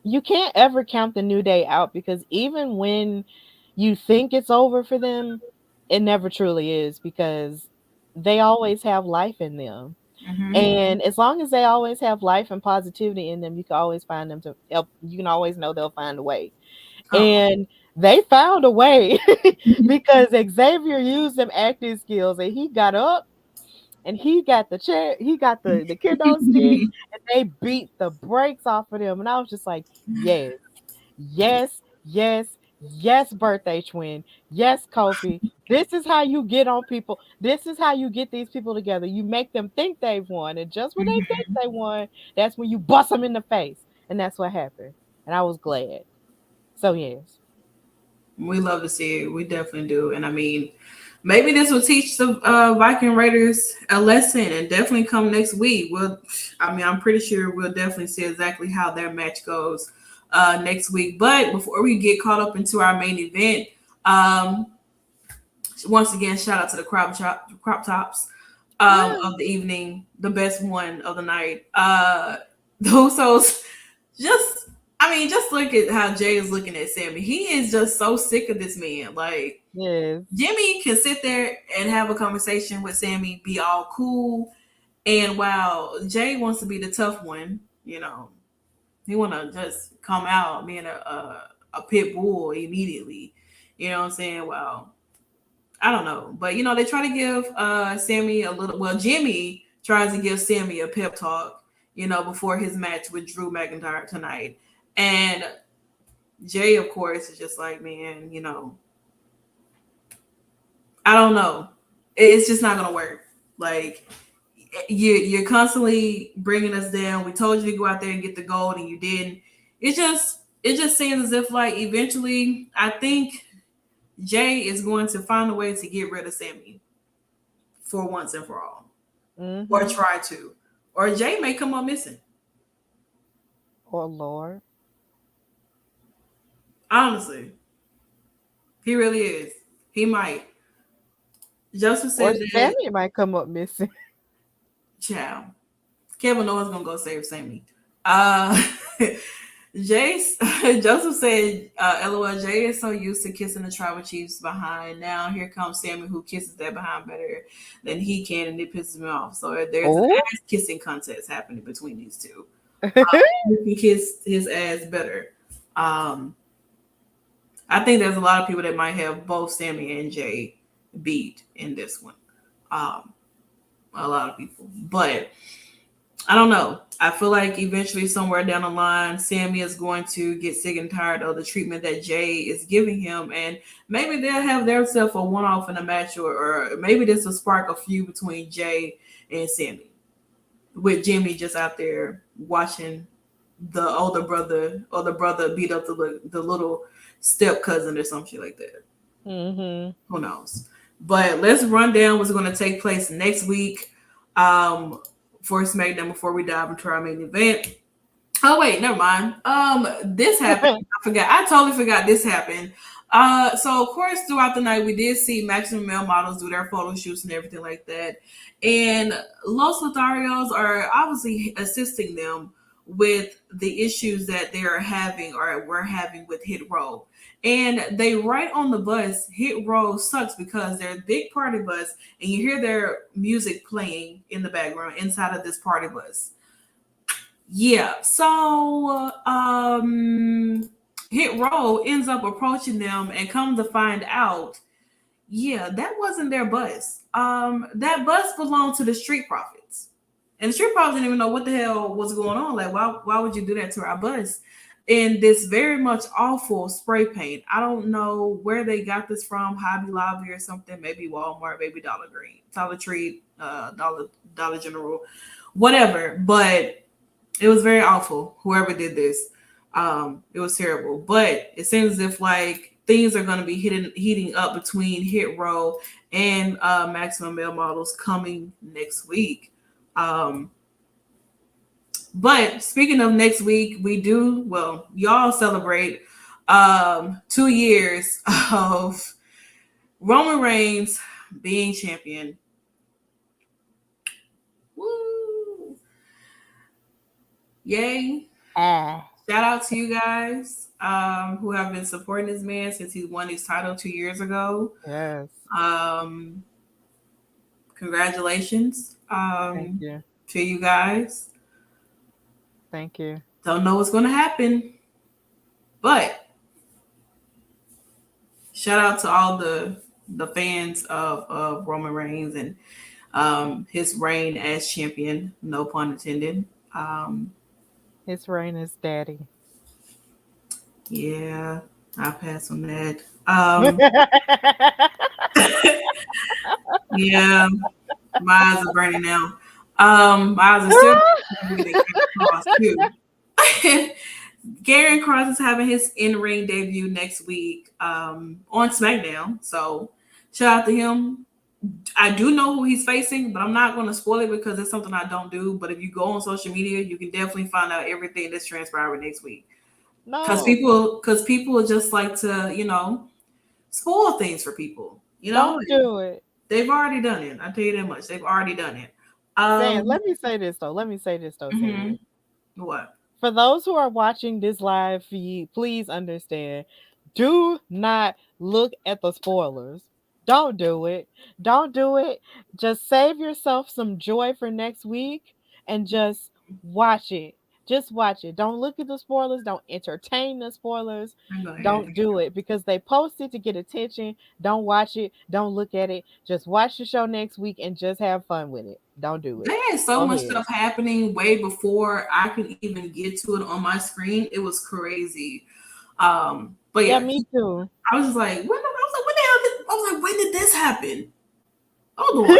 you can't ever count the New Day out, because even when you think it's over for them, it never truly is, because they always have life in them. And as long as they always have life and positivity in them, you can always find them to help. You can always know they'll find a way. Oh. And they found a way because Xavier used them acting skills and he got up and he got the chair, he got the kendo stick, and they beat the brakes off of them. And I was just like, yes, yes, yes, yes, birthday twin. Yes, Kofi. This is how you get on people. This is how you get these people together. You make them think they've won. And just when they think they won, that's when you bust them in the face. And that's what happened. And I was glad. So, yes. We love to see it. We definitely do. And I mean, maybe this will teach the Viking Raiders a lesson, and definitely come next week. I'm pretty sure we'll definitely see exactly how their match goes next week. But before we get caught up into our main event, once again, shout out to the crop tops of the evening, the best one of the night. The Usos just look at how Jay is looking at Sami. He is just so sick of this man. Like, Yes. Jimmy can sit there and have a conversation with Sami, be all cool, and while Jay wants to be the tough one, he want to just come out being a pit bull immediately. You know what I'm saying? Well, I don't know, but they try to give Sami a little. Well, Jimmy tries to give Sami a pep talk, before his match with Drew McIntyre tonight. And Jay, of course, is just like, man, I don't know. It's just not going to work. Like, you're constantly bringing us down. We told you to go out there and get the gold, and you didn't. It just seems as if, like, eventually, I think Jay is going to find a way to get rid of Sami for once and for all. Or try to. Or Jay may come up missing. Oh, Lord. Honestly, he really is. He might. Joseph said Or that. Sami might come up missing. Child. Kevin Owens gonna go save Sami. Joseph said, LOL, Jay is so used to kissing the tribal chiefs behind. Now here comes Sami, who kisses that behind better than he can, and it pisses me off. So there's an ass kissing contest happening between these two. He kissed his ass better. I think there's a lot of people that might have both Sami and Jay beat in this one. A lot of people. But I don't know. I feel like eventually somewhere down the line, Sami is going to get sick and tired of the treatment that Jay is giving him. And maybe they'll have themselves a one-off in a match, or maybe this will spark a feud between Jay and Sami, with Jimmy just out there watching the older brother or the brother beat up the little step cousin or some shit like that. Who knows? But let's run down what's going to take place next week for SmackDown before we dive into our main event. Oh wait, never mind. This happened. I totally forgot this happened. So of course, throughout the night, we did see Maximum Male models do their photo shoots and everything like that. And Los Lotharios are obviously assisting them with the issues that they are having or were having with Hit Row. And they write on the bus, Hit Row sucks because they're a big party bus, and you hear their music playing in the background inside of this party bus. Yeah, so Hit Row ends up approaching them and come to find out, yeah, that wasn't their bus. That bus belonged to the Street Profits. And the Street Profits didn't even know what the hell was going on. Like, why would you do that to our bus? And this very much awful spray paint. I don't know where they got this from, Hobby Lobby or something, maybe Walmart, maybe Dollar Tree, Dollar General, whatever. But it was very awful, whoever did this. It was terrible. But it seems as if like things are going to be heating up between Hit Row and Maximum Male Models coming next week. But speaking of next week, y'all celebrate 2 years of Roman Reigns being champion. Woo! Yay. Shout out to you guys who have been supporting this man since he won his title 2 years ago. Yes. Congratulations Thank you. to you guys. Thank you. Don't know what's going to happen, but shout out to all the fans of Roman Reigns and his reign as champion. No pun intended. His reign is daddy. Yeah, I'll pass on that. Yeah, my eyes are burning now. My eyes are still Cross too. Garen Cross is having his in-ring debut next week on SmackDown. So shout out to him. I do know who he's facing, but I'm not going to spoil it because it's something I don't do. But if you go on social media, you can definitely find out everything that's transpiring next week. Because people just like to, spoil things for people. Don't do it. They've already done it. I tell you that much. They've already done it. Let me say this though. Mm-hmm. What? For those who are watching this live feed, please understand. Do not look at the spoilers. Don't do it. Don't do it. Just save yourself some joy for next week and just watch it. Just watch it. Don't look at the spoilers. Don't entertain the spoilers. Don't do it because they post it to get attention. Don't watch it. Don't look at it. Just watch the show next week and just have fun with it. Don't do it. There's so much stuff happening way before I could even get to it on my screen. It was crazy. But yeah, me too. I was just like, when did this happen? Hold on.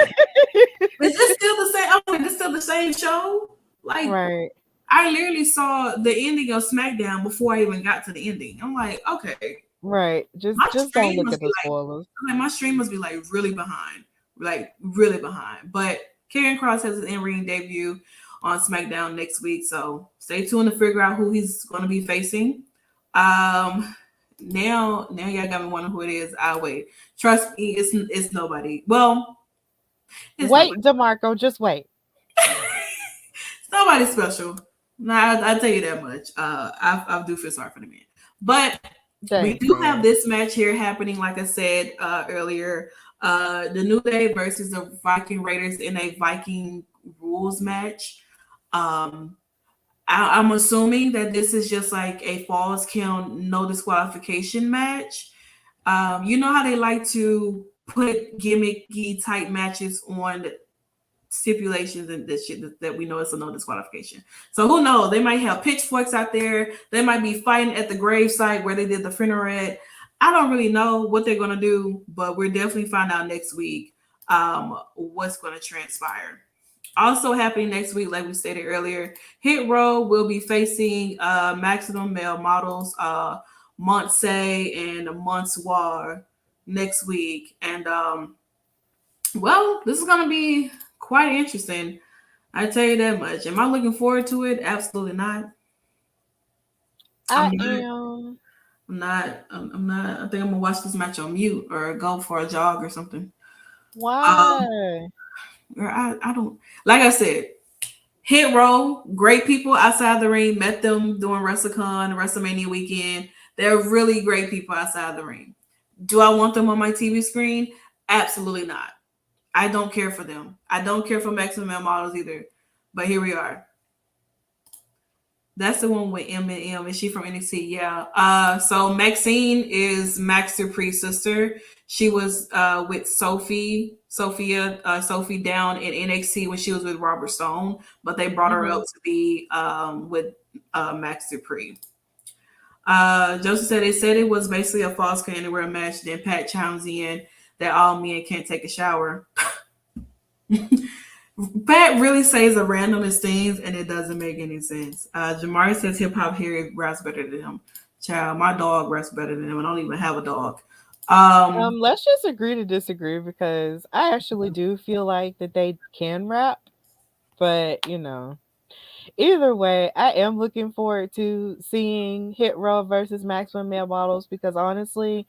Is this still the same? This still the same show? Like, right. I literally saw the ending of SmackDown before I even got to the ending. I'm like, okay. Right. Just don't look at the spoilers. My stream must be like really behind. But Karrion Kross has his in-ring debut on SmackDown next week. So stay tuned to figure out who he's going to be facing. Now y'all got me wondering who it is. I'll wait. Trust me, it's nobody. Well, wait, DeMarco, just wait. It's nobody special. Nah, I tell you that much. I do feel sorry for the man. But we do have this match here happening, like I said earlier. The New Day versus the Viking Raiders in a Viking rules match. I'm assuming that this is just like a falls count, no disqualification match. You know how they like to put gimmicky type matches on stipulations and this shit that we know it's a no disqualification. So who knows? They might have pitchforks out there. They might be fighting at the grave site where they did the funeral at. I don't really know what they're gonna do, but we'll definitely find out next week what's gonna transpire. Also happening next week, like we stated earlier, Hit Row will be facing Maximum Male Models, Montse and Monsoir next week. And this is gonna be quite interesting. I tell you that much. Am I looking forward to it? Absolutely not. I'm not. I think I'm gonna watch this match on mute or go for a jog or something. Why? I don't, like I said, Hit Row, great people outside the ring. Met them during WrestleCon and WrestleMania weekend. They're really great people outside the ring. Do I want them on my TV screen? Absolutely not. I don't care for them. I don't care for Maximum Male Models either. But here we are. That's the one with M. Is she from NXT? Yeah. So Maxine is Max Dupree's sister. She was with Sophie down in NXT when she was with Robert Stone, but they brought her up to be with Max Dupree. Joseph said it was basically a false can anywhere match. Then Pat chimes in that all men can't take a shower. Pat really says the randomest things, and it doesn't make any sense. Jamari says hip hop here raps better than him. Child, my dog raps better than him. I don't even have a dog. Let's just agree to disagree because I actually do feel like that they can rap, but either way, I am looking forward to seeing Hit Row versus Maximum Male Models because honestly,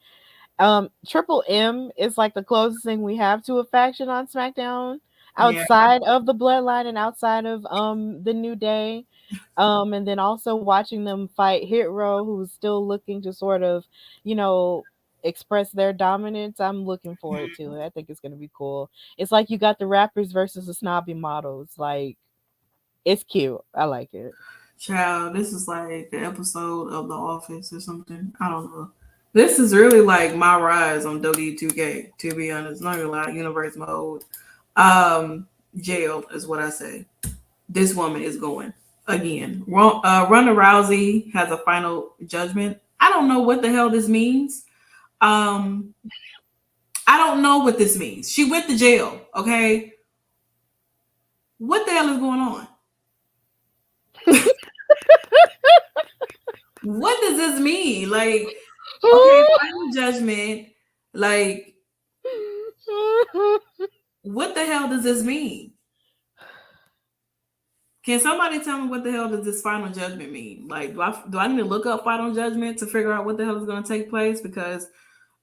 Triple M is like the closest thing we have to a faction on SmackDown Yeah, outside of the Bloodline and outside of the New Day. And then also watching them fight Hit Row, who's still looking to sort of, you know, express their dominance. I'm looking forward to it. I think it's gonna be cool. It's like you got the rappers versus the snobby models. Like it's cute. I like it. child, this is like the episode of The Office or something. I don't know. This is really like my rise on W2K, to be honest. Not gonna lie, universe mode. Jail is what I say. This woman is going again. Ronda Rousey has a final judgment. I don't know what the hell this means. I don't know what this means. She went to jail. Okay, what the hell is going on? What does this mean? Like, okay, final judgment. Like, what the hell does this mean? Can somebody tell me what the hell does this final judgment mean? Like, do I need to look up final judgment to figure out what the hell is going to take place? Because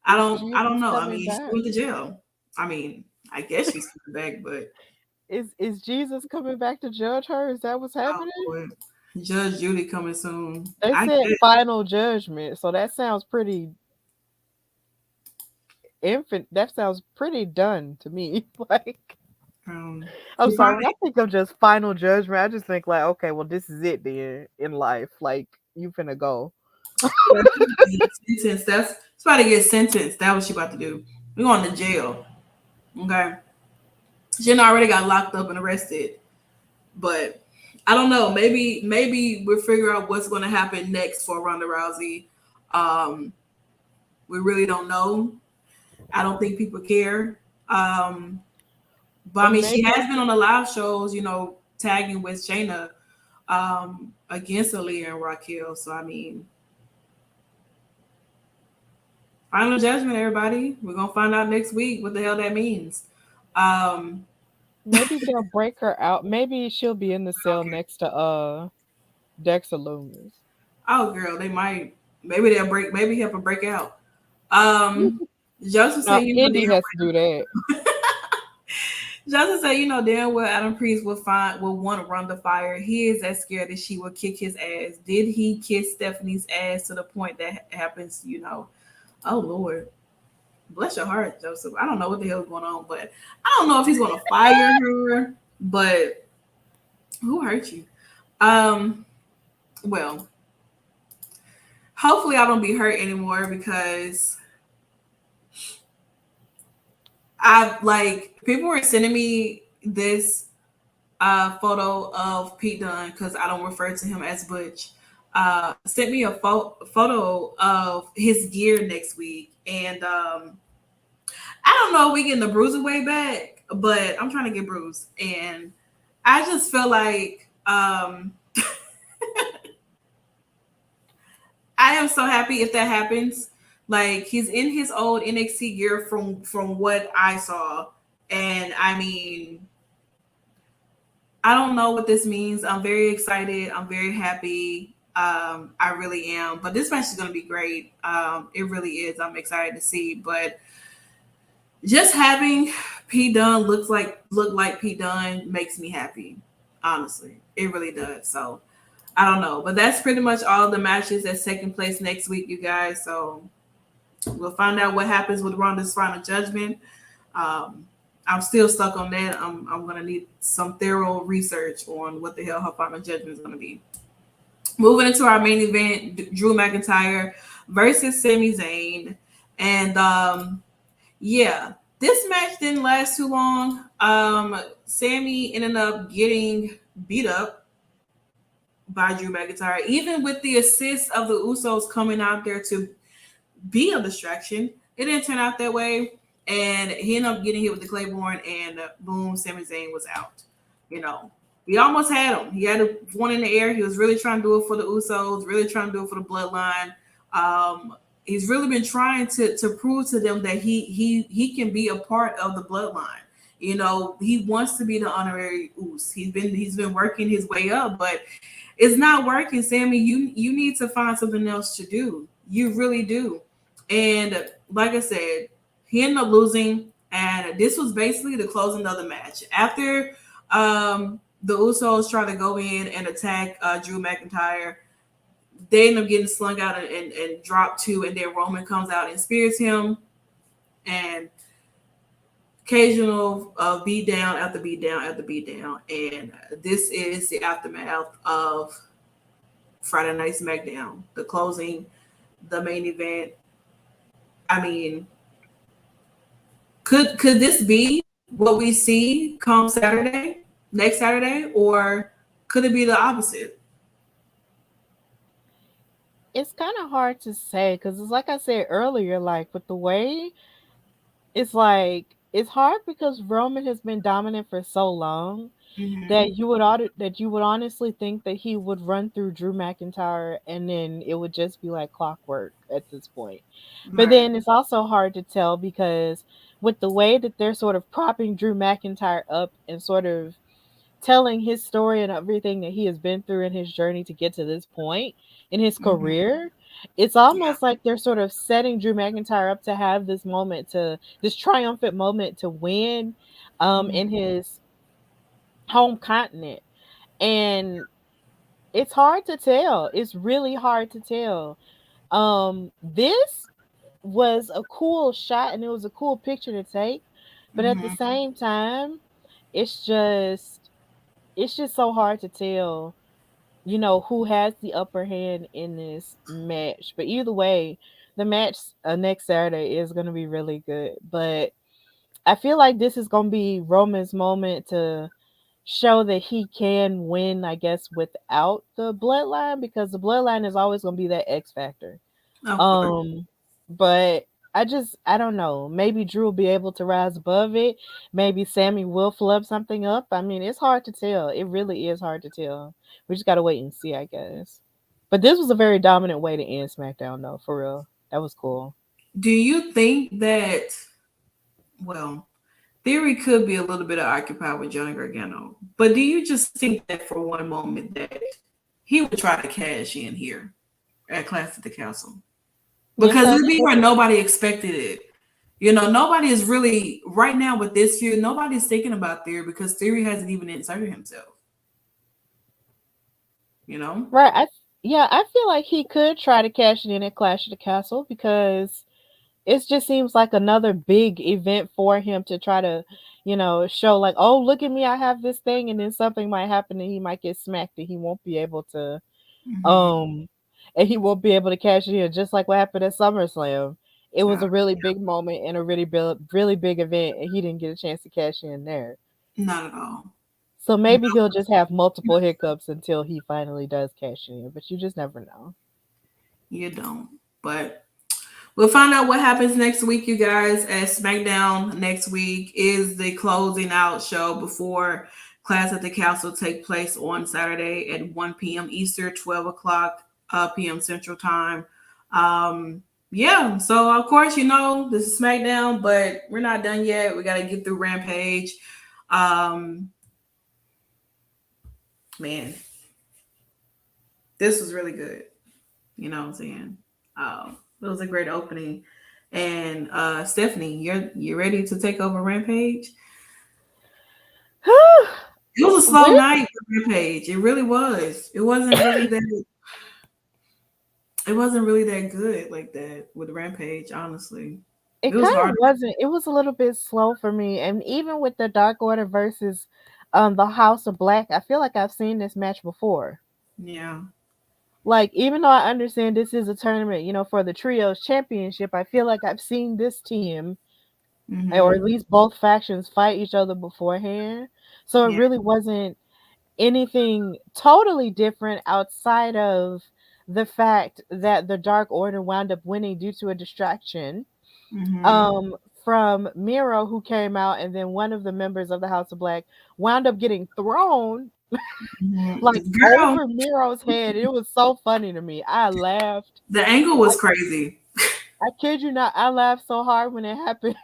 I don't know. I mean, she went to jail. I mean, I guess she's coming back, but Is Jesus coming back to judge her? Is that what's happening? Lord. Judge Judy coming soon. They I said guess. final judgment, so that sounds pretty that sounds pretty done to me. Like I'm She sorry, when I probably think of just final judgment, I just think like, okay, well this is it then in life. Like you finna go. sentenced. That's about to get sentenced. That's what she about to do. We're going to jail. Okay. Jen already got locked up and arrested, but I don't know. Maybe we'll figure out what's going to happen next for Ronda Rousey. We really don't know. I don't think people care. But I mean, she has been on the live shows, tagging with Shayna against Aaliyah and Raquel. So I mean, final judgment, everybody. We're gonna find out next week what the hell that means. Maybe they'll break her out. Maybe she'll be in the cell next to Dexter Loomis. Oh girl, they might. Maybe they'll break. Maybe help her break out. Joseph said, Indy has to do that. Joseph said, damn well Adam Priest will want to run the fire. He is that scared that she will kick his ass. Did he kiss Stephanie's ass to the point that happens? Oh Lord, bless your heart, Joseph. I don't know what the hell is going on, but I don't know if he's going to fire her. But who hurt you? Well, hopefully I don't be hurt anymore because people were sending me this photo of Pete Dunne because I don't refer to him as Butch. Sent me a photo of his gear next week, and I don't know if we getting the Bruiserweight back, but I'm trying to get Bruce, and I just feel like I am so happy if that happens. Like he's in his old NXT gear from what I saw, and I mean, I don't know what this means. I'm very excited. I'm very happy. I really am. But this match is going to be great. It really is. I'm excited to see. But just having Pete Dunne look like Pete Dunne makes me happy. Honestly, it really does. So I don't know, but that's pretty much all the matches that's taking place next week, you guys. So we'll find out what happens with Ronda's final judgment. I'm still stuck on that. I'm gonna need some thorough research on what the hell her final judgment is gonna be. Moving into our main event, Drew McIntyre versus Sami Zayn. And yeah, this match didn't last too long. Sammy ended up getting beat up by Drew McIntyre, even with the assist of the Usos coming out there to be a distraction. It didn't turn out that way, and he ended up getting hit with the Claymore, and boom, Sami Zayn was out. You know, we almost had him. He had one in the air. He was really trying to do it for the Usos, really trying to do it for the Bloodline. He's really been trying to prove to them that he can be a part of the Bloodline. You know, he wants to be the honorary Us. He's been working his way up, but it's not working, Sammy. You need to find something else to do. You really do. And like I said, he ended up losing, and this was basically the closing of the match. After the Usos try to go in and attack Drew McIntyre, they end up getting slung out and dropped too, and then Roman comes out and spears him, and occasional beat down after beat down after beat down. And this is the aftermath of Friday Night SmackDown, the closing, the main event. I mean, could this be what we see come next Saturday, or could it be the opposite? It's kind of hard to say because it's like I said earlier, like with the way it's like it's hard because Roman has been dominant for so long Mm-hmm. that you would honestly think that he would run through Drew McIntyre and then it would just be like clockwork at this point. But Right. then it's also hard to tell because with the way that they're sort of propping Drew McIntyre up and sort of telling his story and everything that he has been through in his journey to get to this point in his Mm-hmm. career, it's Yeah. almost like they're sort of setting Drew McIntyre up to have this triumphant moment to win in Mm-hmm. his home continent. And it's hard to tell. It's really hard to tell. This was a cool shot and it was a cool picture to take, but at the Mm-hmm. same time, it's just it's just so hard to tell, who has the upper hand in this match. But either way, the match next Saturday is going to be really good. But I feel like this is going to be Roman's moment to show that he can win, I guess, without the bloodline because the bloodline is always going to be that X factor. Of course. Um, but I don't know. Maybe Drew will be able to rise above it. Maybe Sammy will flub something up. I mean, it's hard to tell. It really is hard to tell. We just gotta wait and see, I guess. But this was a very dominant way to end SmackDown, though. For real, that was cool. Do you think that, well, Theory could be a little bit occupied with Johnny Gargano, but do you just think that for one moment that he would try to cash in here at Clash at the Castle? Yes, Because I it'd be do. where nobody expected it. You know, nobody is really right now with this feud. Nobody's thinking about Theory because Theory hasn't even inserted himself. You know. Right. Yeah, I feel like he could try to cash it in at Clash of the Castle because it just seems like another big event for him to try to, show like, oh, look at me, I have this thing, and then something might happen and he might get smacked and he won't be able to Mm-hmm. um and he won't be able to cash it in, just like what happened at SummerSlam. It was Yeah, a really big moment and a really big event, and he didn't get a chance to cash in there. not at all. So maybe he'll just have multiple hiccups until he finally does cash in, but you just never know. You don't. But we'll find out what happens next week, you guys. As SmackDown next week is the closing out show before Class at the Castle take place on Saturday at 1 p.m. Eastern, 12 o'clock p.m. Central Time. Yeah, so of course, this is SmackDown, but we're not done yet. We got to get through Rampage. Um, man, this was really good. You know what I'm saying? It was a great opening. And Stephanie, you ready to take over Rampage? It was a slow Where night for Rampage. It really was. It wasn't really that good like that with Rampage, honestly. it It was kind of hard. wasn't, it was a little bit slow for me, and even with the Dark Order versus the House of Black, I feel like I've seen this match before. Yeah. Like, even though I understand this is a tournament, for the trios championship, I feel like I've seen this team, or Mm-hmm. at least both factions, fight each other beforehand. So it Yeah. really wasn't anything totally different outside of the fact that the Dark Order wound up winning due to a distraction Mm-hmm. um from Miro, who came out, and then one of the members of the House of Black wound up getting thrown like Girl, over Miro's head. It was so funny to me. I laughed. the angle was crazy. I kid you not, I laughed so hard when it happened.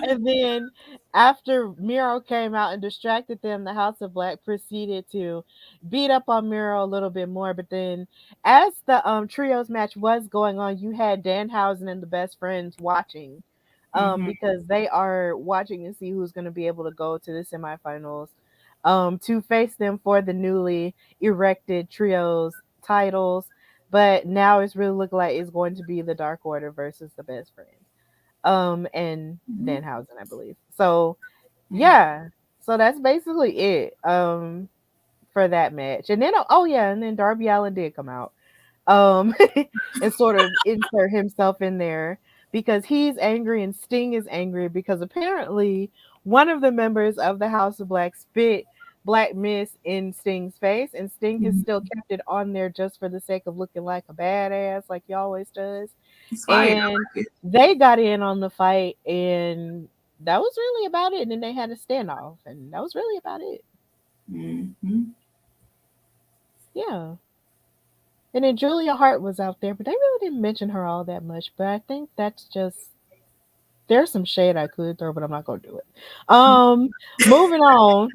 And then after Miro came out and distracted them, the House of Black proceeded to beat up on Miro a little bit more. But then as the trios match was going on, you had Danhausen and the best friends watching. Hmm. Because they are watching to see who's going to be able to go to the semifinals to face them for the newly erected trios titles. But now it's really looking like it's going to be the Dark Order versus the best friends and Hmm. Danhausen, I believe. So Yeah. yeah, so that's basically it for that match. And then oh yeah, and then Darby Allin did come out um and sort of insert himself in there because he's angry and Sting is angry because apparently one of the members of the House of Black spit Black Mist in Sting's face, and Sting has Mhm. still kept it on there just for the sake of looking like a badass like he always does. It's fire. I And like it. they got in on the fight, and that was really about it. And then they had a standoff, and that was really about it. Hmm. Yeah. And then Julia Hart was out there, but they really didn't mention her all that much. But I think that's just there's some shade I could throw, but I'm not gonna do it. Moving on.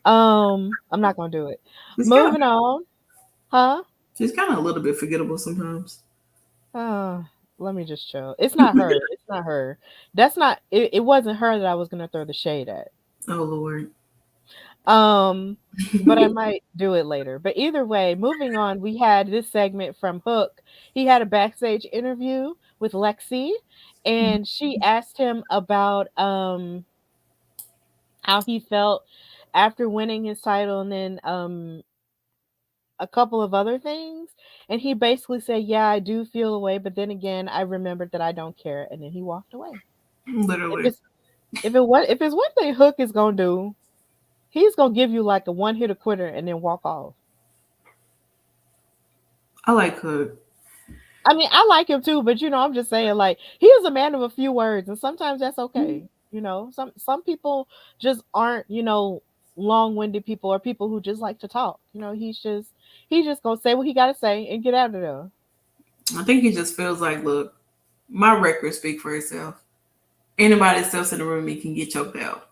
I'm not gonna do it. She's kind of Moving on. Huh? she's kind of a little bit forgettable sometimes. Uh, let me just chill. It's not her. It's not her. That's not it wasn't her that I was gonna throw the shade at. Oh Lord. Um, but I might do it later. But either way, moving on, we had this segment from Hook. He had a backstage interview with Lexi, and she asked him about how he felt after winning his title, and then a couple of other things. And he basically said, "Yeah, I do feel away, but then again, I remembered that I don't care," and then he walked away. If Literally. it's if it's one thing Hook is gonna do, he's gonna give you like a one hit a quitter and then walk off. I like Hood. I mean, I like him too, but I'm just saying, like, he is a man of a few words, and sometimes that's okay. Some people just aren't, long-winded people or people who just like to talk. He's just gonna say what he gotta say and get out of there. I think he just feels like, look, my record speak for itself. Anybody else in the room, me can get choked out.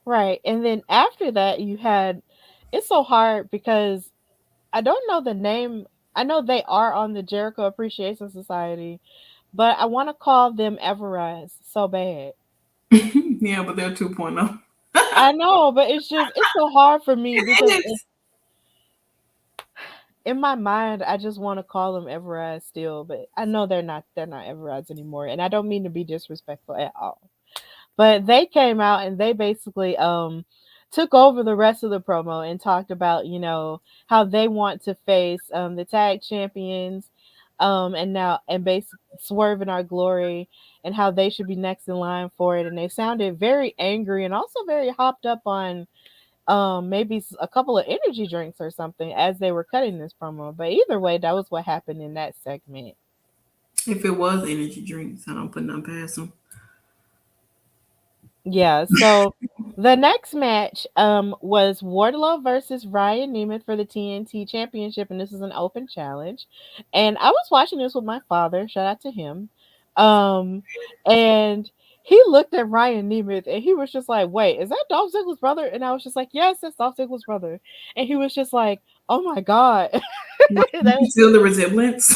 Right. And then after that, it's so hard because I don't know the name. I know they are on the Jericho Appreciation Society, but I want to call them Everrise so bad. Yeah, but they're 2.0. I know, but it's so hard for me because It is. in my mind I just want to call them Everrise still, but I know they're not Everrise anymore, and I don't mean to be disrespectful at all. But they came out and they basically took over the rest of the promo and talked about, how they want to face the tag champions and now and basically Swerve in Our Glory, and how they should be next in line for it. And they sounded very angry and also very hopped up on maybe a couple of energy drinks or something as they were cutting this promo. But either way, that was what happened in that segment. If it was energy drinks, I don't put nothing past them. Yeah, so the next match was Wardlow versus Ryan Nemeth for the TNT Championship, and this is an open challenge. And I was watching this with my father, shout out to him. Um and he looked at Ryan Nemeth and he was just like, "Wait, is that Dolph Ziggler's brother?" And I was just like, "Yes, that's Dolph Ziggler's brother." And he was just like, "Oh my god." Like, you That can feel the resemblance.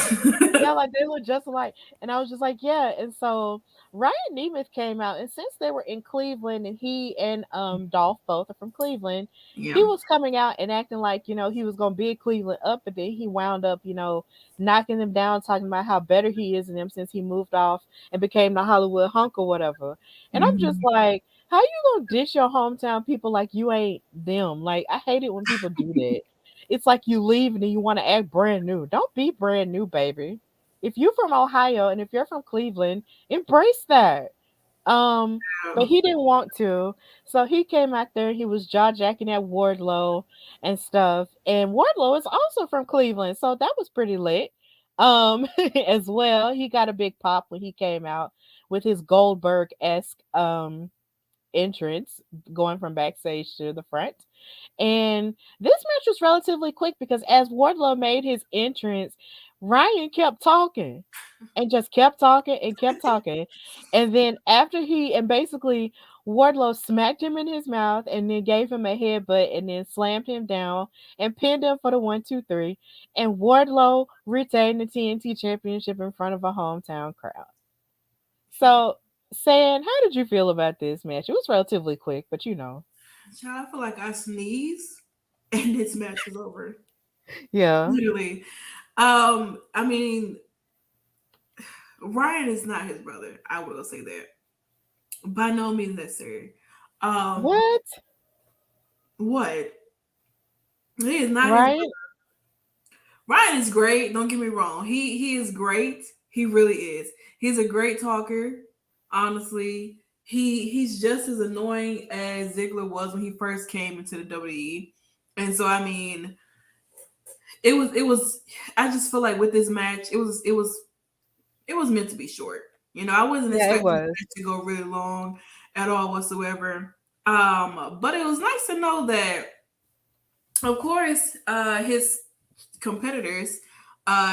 yeah, like they look just alike. And I was just like, yeah. And so Ryan Nemeth came out, and since they were in Cleveland, and he and Dolph both are from Cleveland, Yeah. he was coming out and acting like he was gonna big Cleveland up, but then he wound up knocking them down, talking about how better he is than them since he moved off and became the Hollywood hunk or whatever. And I'm just Mhm. like, how you gonna dish your hometown people like you ain't them? Like, I hate it when people do that. it's like you leave and then you want to act brand new. Don't be brand new, baby. If you're from Ohio and if you're from Cleveland, embrace that. Um, but he didn't want to. So he came out there, he was jaw jacking at Wardlow and stuff. And Wardlow is also from Cleveland, so that was pretty lit. As well. He got a big pop when he came out with his Goldberg-esque entrance going from backstage to the front. And this match was relatively quick because as Wardlow made his entrance, Ryan kept talking and just kept talking and kept talking. And then after and basically Wardlow smacked him in his mouth and then gave him a headbutt and then slammed him down and pinned him for the 1, 2, 3. And Wardlow retained the TNT championship in front of a hometown crowd. So, San, how did you feel about this match? It was relatively quick, but you know. Child, I feel like I sneeze and this match is over. Yeah. Literally. I mean, Ryan is not his brother. I will say that. By no means necessary. What? What? He is not his Right? brother. Ryan is great. Don't get me wrong. He is great. He really is. He's a great talker. Honestly, he's just as annoying as Ziggler was when he first came into the WWE. And so I mean, it was. I just feel like with this match, it was meant to be short. You know, I wasn't Yeah, it expecting was. it to go really long at all whatsoever. But it was nice to know that, of course, his competitors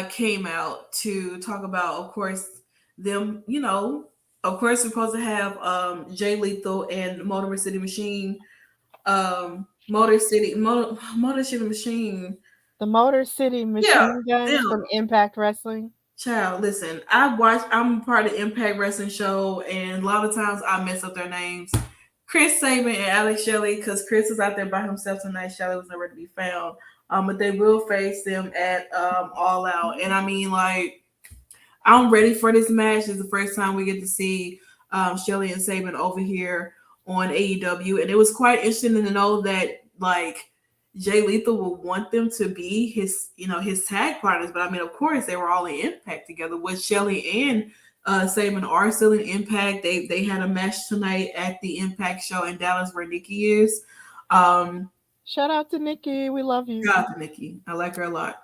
came out to talk about, of course, them, you know, of course, we're supposed to have Jay Lethal and Motor City Machine, Motor City Machine. The Motor City Yeah, Machine Guns them. from Impact Wrestling. Child, listen, I'm part of the Impact Wrestling show, and a lot of times I mess up their names. Chris Sabin and Alex Shelley, because Chris is out there by himself tonight. Shelley was nowhere to be found. But they will face them at All Out. And I mean, like, I'm ready for this match. It's the first time we get to see Shelley and Sabin over here on AEW. And it was quite interesting to know that, like, Jay Lethal will want them to be his tag partners. But I mean, of course, they were all in Impact together. With Shelley and Sabin are still in Impact. They had a match tonight at the Impact show in Dallas where Nikki is. Shout out to Nikki. We love you. Shout out to Nikki. I like her a lot.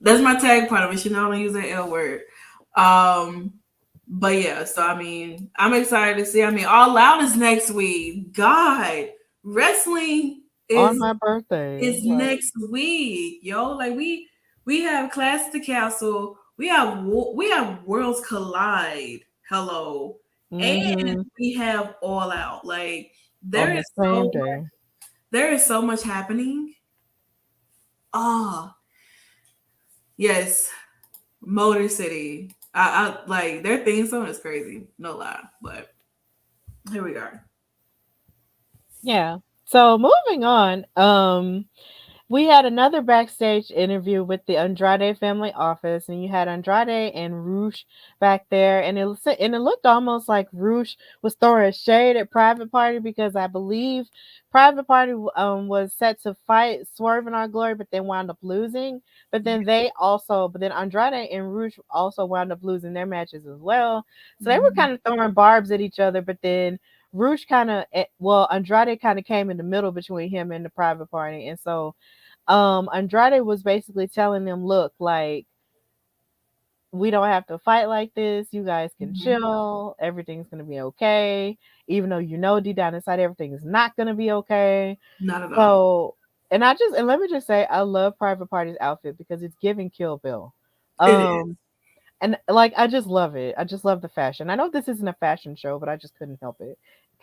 That's my tag partner, but she not only use that L word. But yeah, so I mean, I'm excited to see. I mean, All Out is next week. God, wrestling On is my birthday. next week, yo. Like we have Clash at the Castle. We have Worlds Collide. Hello, and we have All Out. Like there is so much happening. Yes, Motor City. I like their theme song is crazy, no lie. But here we are. Yeah. So moving on, we had another backstage interview with the Andrade family office, and you had Andrade and Roosh back there, and it looked almost like Roosh was throwing shade at Private Party because I believe Private Party was set to fight Swerve and Our Glory, but then wound up losing. But then Andrade and Roosh also wound up losing their matches as well. So they were kind of throwing barbs at each other, but then Roosh Andrade kind of came in the middle between him and the Private Party, and so Andrade was basically telling them, look, like, we don't have to fight like this. You guys can chill. Everything's going to be okay. Even though you know deep down inside everything is not going to be okay. Not at So, all. and let me just say, I love Private Party's outfit because it's giving Kill Bill. It is. And like, I just love it. I just love the fashion. I know this isn't a fashion show, but I just couldn't help it.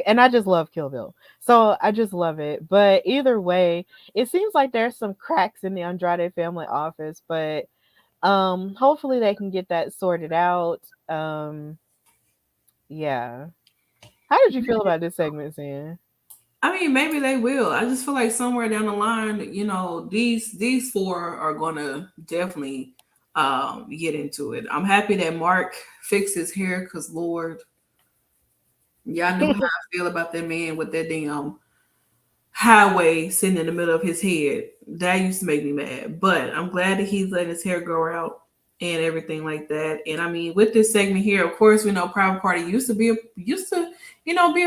And I just love Kill Bill. So I just love it. But either way, it seems like there's some cracks in the Andrade family office, but hopefully they can get that sorted out. Yeah. How did you feel about this segment, Sam? I mean, maybe they will. I just feel like somewhere down the line, you know, these four are gonna definitely get into it. I'm happy that Mark fixed his hair because Lord, y'all know how I feel about that man with that damn highway sitting in the middle of his head. That used to make me mad. But I'm glad that he's letting his hair grow out and everything like that. And I mean, with this segment here, of course, we know Private Party used to, be a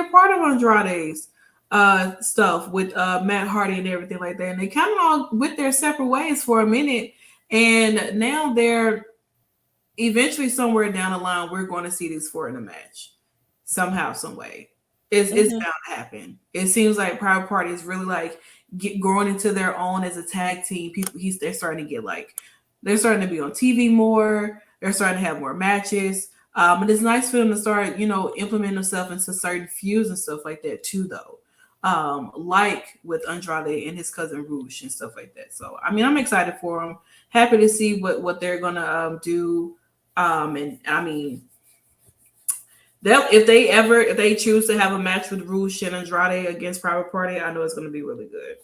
part of Andrade's stuff with Matt Hardy and everything like that. And they kind of all went their separate ways for a minute. And now they're eventually somewhere down the line, we're going to see these four in a match somehow, some way. It's bound to happen. It seems like Private Party is really like growing into their own as a tag team. They're starting to get like they're starting to be on TV more. They're starting to have more matches. And it's nice for them to start, implementing themselves into certain feuds and stuff like that too, though. Like with Andrade and his cousin Rouge and stuff like that. So I mean, I'm excited for them. Happy to see what they're gonna do. And I mean, if they choose to have a match with Rouge and Andrade against Private Party, I know it's gonna be really good.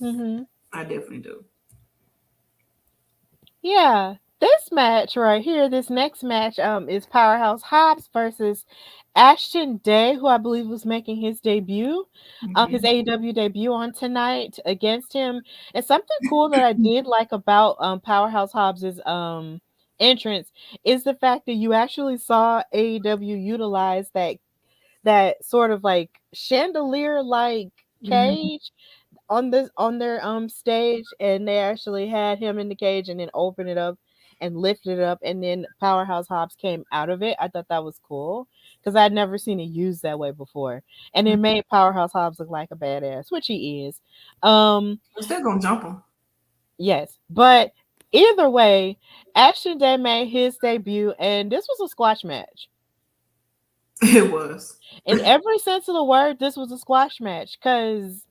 Mm-hmm. I definitely do. Yeah, this match right here, this next match, is Powerhouse Hobbs versus Ashton Day, who I believe was making his debut, his AEW debut on tonight against him. And something cool that I did like about Powerhouse Hobbs's entrance is the fact that you actually saw AEW utilize that sort of like chandelier like cage on their stage, and they actually had him in the cage and then opened it up and lifted it up, and then Powerhouse Hobbs came out of it. I thought that was cool because I'd never seen it used that way before, and it made Powerhouse Hobbs look like a badass, which he is. I'm still gonna jump him. Yes, but either way, Action Day made his debut, and this was a squash match. It was. In every sense of the word, this was a squash match because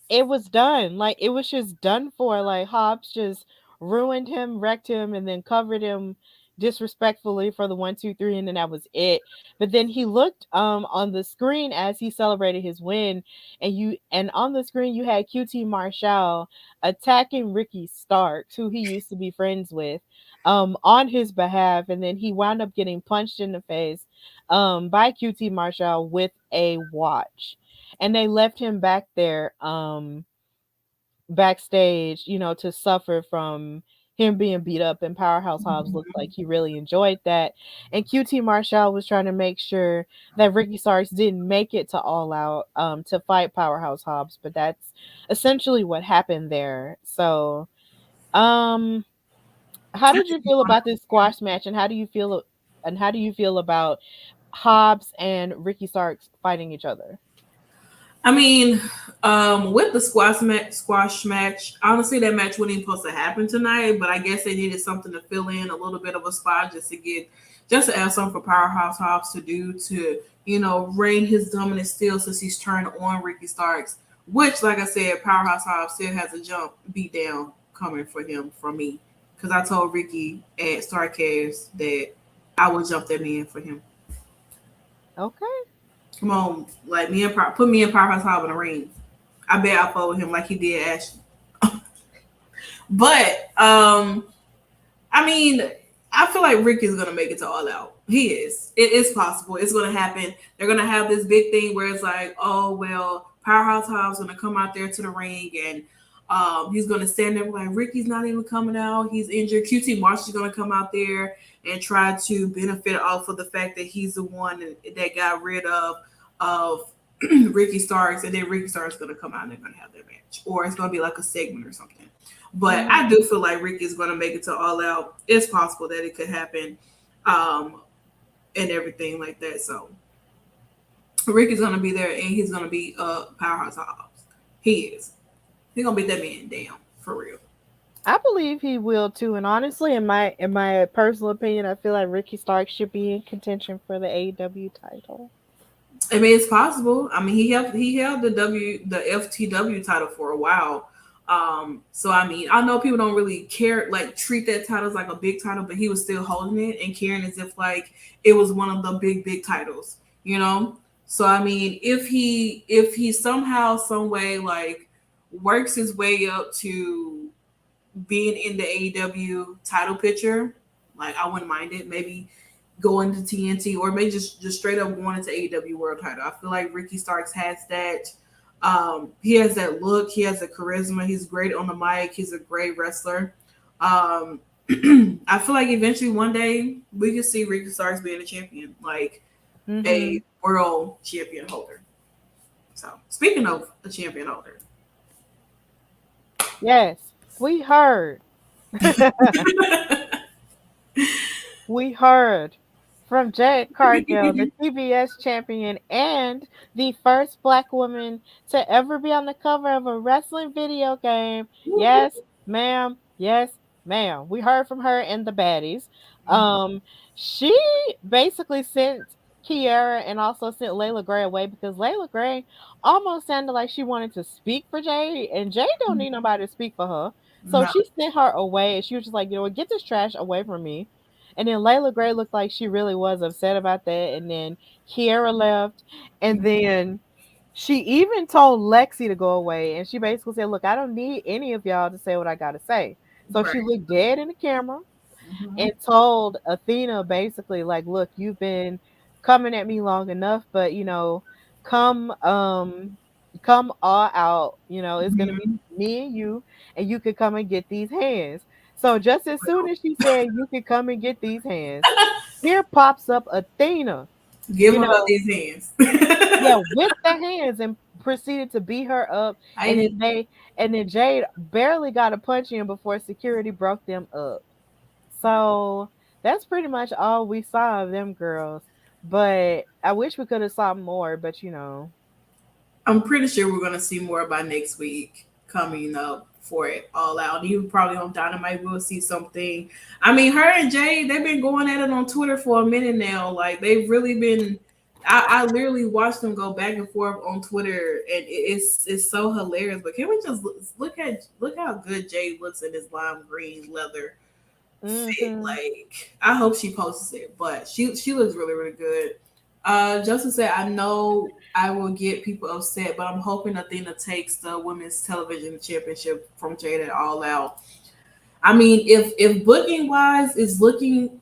it was done. Like, it was just done for. Like, Hobbs just ruined him, wrecked him, and then covered him disrespectfully for the 1, 2, 3, and then that was it. But then he looked on the screen as he celebrated his win, and on the screen you had QT Marshall attacking Ricky Starks, who he used to be friends with, on his behalf, and then he wound up getting punched in the face by QT Marshall with a watch. And they left him back there backstage, to suffer from him being beat up, and Powerhouse Hobbs looked like he really enjoyed that. And QT Marshall was trying to make sure that Ricky Starks didn't make it to All Out to fight Powerhouse Hobbs, but that's essentially what happened there. So, how did you feel about this squash match, and how do you feel about Hobbs and Ricky Starks fighting each other? I mean, with the squash match, honestly, that match wasn't even supposed to happen tonight, but I guess they needed something to fill in a little bit of a spot just to have something for Powerhouse Hobbs to do to, reign his dominance still since he's turned on Ricky Starks, which, like I said, Powerhouse Hobbs still has a jump beat down coming for him from me. Because I told Ricky at Starcast that I would jump that man for him. Okay. Come on, like put me and Powerhouse Hobbs in the ring. I bet I'll follow him like he did Ashton. But I mean, I feel like Rick is gonna make it to All Out. He is. It is possible. It's gonna happen. They're gonna have this big thing where it's like, oh well, Powerhouse Hobbs gonna come out there to the ring and he's gonna stand there like Ricky's not even coming out. He's injured. QT Marshall's gonna come out there and try to benefit off of the fact that he's the one that got rid of Ricky Starks, and then Ricky Starks is going to come out and they're going to have their match, or it's going to be like a segment or something. But I do feel like Ricky is going to make it to All Out. It's possible that it could happen, and everything like that. So Ricky's going to be there, and he's going to be Powerhouse Hobbs. He is. He's going to beat that man down for real. I believe he will too, and honestly, in my personal opinion, I feel like Ricky Starks should be in contention for the AEW title. I mean, it's possible. I mean, he held the FTW title for a while. So I mean, I know people don't really treat that title as like a big title, but he was still holding it and carrying as if like it was one of the big titles, So I mean, if he somehow, some way like works his way up to being in the AEW title picture, like I wouldn't mind it. Maybe going to TNT, or maybe just straight up going into AEW World Title. I feel like Ricky Starks has that. He has that look. He has the charisma. He's great on the mic. He's a great wrestler. Um, I feel like eventually one day we could see Ricky Starks being a champion, like Mm-hmm. a world champion holder. So speaking of a champion holder, Yes, we heard. We heard from Jade Cargill, the TBS champion and the first black woman to ever be on the cover of a wrestling video game. Yes, ma'am. Yes, ma'am. We heard from her and the baddies. Um, she basically sent Kiera and also sent Layla Gray away because Layla Gray almost sounded like she wanted to speak for Jade, and Jade don't need nobody to speak for her. So no, she sent her away, and she was just like, you know what, get this trash away from me. And then Layla Gray looked like she really was upset about that. And then Kiera left. And then she even told Lexi to go away. And she basically said, look, I don't need any of y'all to say what I got to say. So she right. looked dead in the camera Mhm. and told Athena basically like, look, you've been coming at me long enough, but come come all out, it's gonna be Mhm. me and you could come and get these hands. So just as soon as she said you could come and get these hands, here pops up Athena, Give you him up know, these hands. yeah, with the hands and proceeded to beat her up. And I then Jade barely got a punch in before security broke them up. So that's pretty much all we saw of them girls. But I wish we could have saw more, but I'm pretty sure we're gonna see more by next week coming up for it all out. You probably on Dynamite will see something. I mean, her and Jay, they've been going at it on Twitter for a minute now. Like they've really been. I literally watched them go back and forth on Twitter, and it's so hilarious. But can we just look how good Jay looks in his lime green leather fit? mm-hmm. Like I hope she posts it, but she looks really really good. Justin said, I know I will get people upset, but I'm hoping Athena takes the women's television championship from Jade at All Out. I mean, if booking wise is looking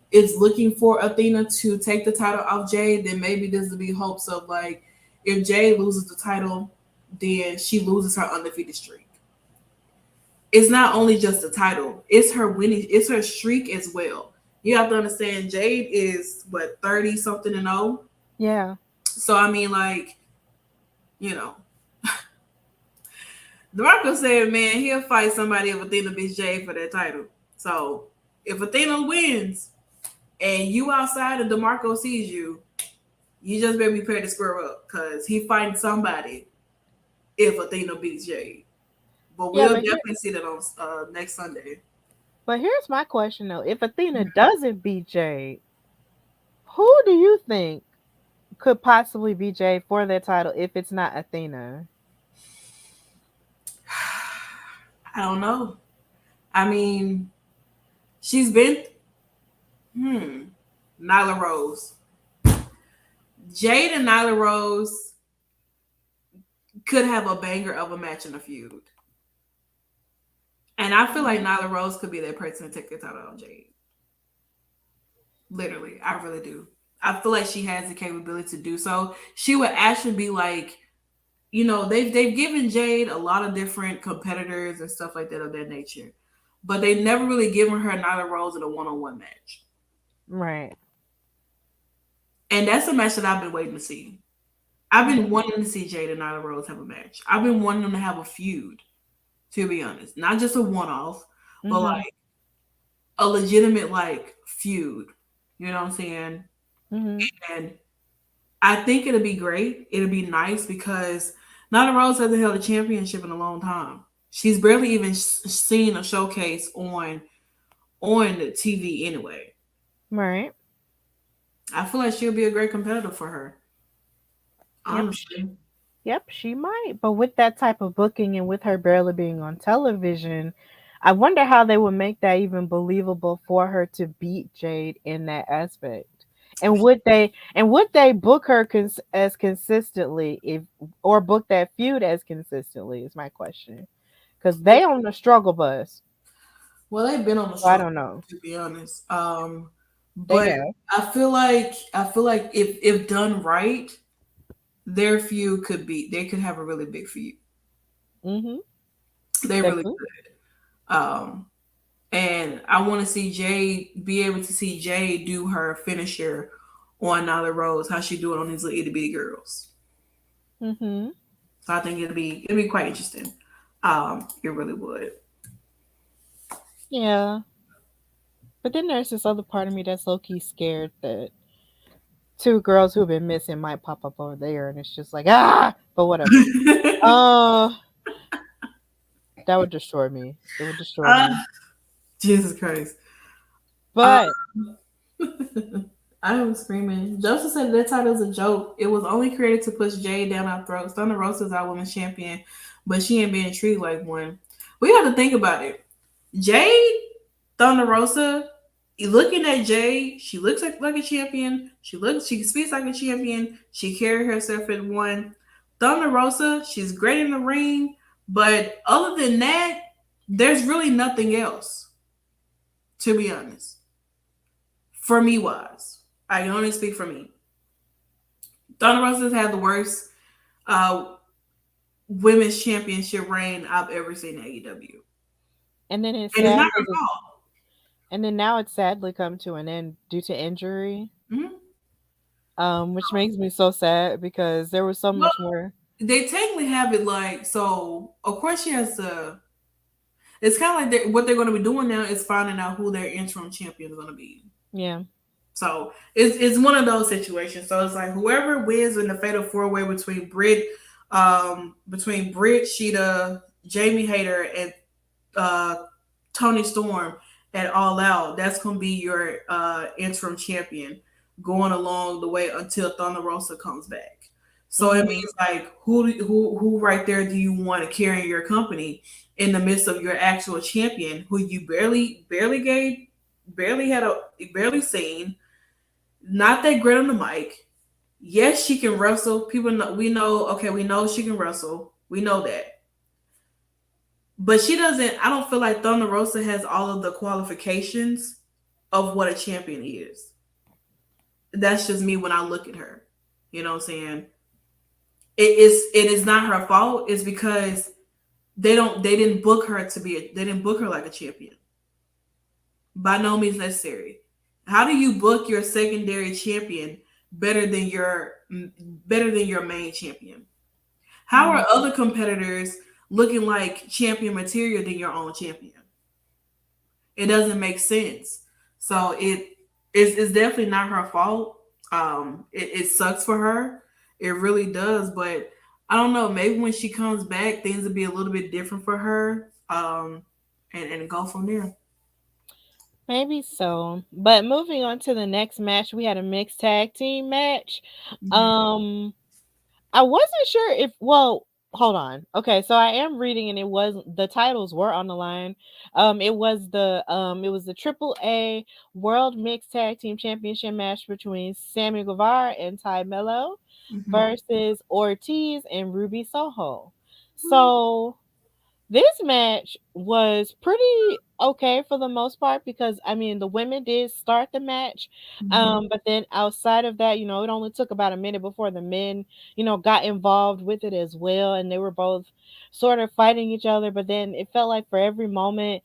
for Athena to take the title off Jade, then maybe this would be hopes of like if Jade loses the title, then she loses her undefeated streak. It's not only just the title, it's her winning, it's her streak as well. You have to understand Jade is what 30 something and oh. Yeah. So I mean like you know, DeMarco said, man, he'll fight somebody if Athena beats Jade for that title. So if Athena wins and you outside and DeMarco sees you, you just better be prepared to square up because he fighting somebody if Athena beats Jade. But Yeah, we'll definitely see that on next Sunday. but here's my question though. If Athena doesn't beat Jade, who do you think could possibly beat Jade for that title if it's not Athena? I don't know. I mean, she's been Nyla Rose. Jade and Nyla Rose could have a banger of a match in a feud. And I feel like Nyla Rose could be that person to take the title on Jade. Literally, I really do. I feel like she has the capability to do so. She would actually be like, they've given Jade a lot of different competitors and stuff like that of that nature, but they never really given her Nyla Rose in a one-on-one match. Right. And that's a match that I've been waiting to see. I've been wanting to see Jade and Nyla Rose have a match. I've been wanting them to have a feud, to be honest. Not just a one-off, but Mm-hmm. like a legitimate like feud. You know what I'm saying? Mm-hmm. And I think it'll be great. It'll be nice because Nyla Rose hasn't held a championship in a long time. She's barely even seen a showcase on the TV anyway. Right. I feel like she'll be a great competitor for her. Yep. Honestly. Yep, she might. But with that type of booking and with her barely being on television, I wonder how they would make that even believable for her to beat Jade in that aspect. And would they book her as consistently if or book that feud as consistently is my question. Cuz they on the struggle bus. Well, they've been on the So I struggle, don't know. to be honest. They but have. I feel like if done right, their feud could be they could have a really big feud. Mm-hmm. They They really could. could. And I want to see Jade be able to see Jade do her finisher on Nyla Rose, how she do it on these little itty bitty girls. Mm-hmm. So I think it'd be quite interesting. It really would. Yeah. But then there's this other part of me that's low key scared that two girls who've been missing might pop up over there, and it's just like but whatever. Uh, that would destroy me. It would destroy me. Ah, Jesus Christ. Uh, But I am screaming. Joseph said that title's a joke. It was only created to push Jade down our throats. Thunder Rosa's our women's champion, but she ain't being treated like one. We have to think about it. Jade, Thunder Rosa, looking at Jade, she looks like a champion. She speaks like a champion. She carried herself in one. Thunder Rosa, she's great in the ring, but other than that, there's really nothing else, to be honest. For me, wise. I can only speak for me. Thunder Rosa's had the worst uh, women's championship reign I've ever seen in AEW. and then it's And it's sad not her because fault. and then now it's sadly come to an end due to injury. Mhm. Which makes me so sad because there was so Well, much more. they technically have it like, so, of course, she has to. It's kind of like what they're going to be doing now is finding out who their interim champion is going to be. Yeah. So it's one of those situations. So it's like whoever wins in the fatal four way between Britt, Sheeta, Jamie Hayter, and uh, Tony Storm at All Out, that's gonna be your interim champion going along the way until Thunder Rosa comes back. So it Hmm. means like who right there do you want to carry in your company in the midst of your actual champion who you barely seen, not that great on the mic. Yes, she can wrestle. People know we know. Okay, we know she can wrestle. We know that, but she doesn't. I don't feel like Thunder Rosa has all of the qualifications of what a champion is. That's just me when I look at her. You know what I'm saying? It is not her fault. It's because they didn't book her they didn't book her like a champion. By no means necessary. How do you book your secondary champion better than your better than your main champion? How are other competitors looking like champion material than your own champion? It doesn't make sense. So it's definitely not her fault. It sucks for her. It really does. But I don't know. Maybe when she comes back, things will be a little bit different for her. And go from there. Maybe so. But moving on to the next match, we had a mixed tag team match. Mhm. Um I wasn't sure if well, hold on. Okay, so I am reading and it was the titles were on the line. It was the Triple A World Mixed Tag Team Championship match between Sammy Guevara and Ty Mello Mhm. versus Ortiz and Ruby Soho. So this match was pretty okay for the most part because I mean the women did start the match, Mhm. but then outside of that, it only took about a minute before the men, got involved with it as well, and they were both sort of fighting each other. But then it felt like for every moment,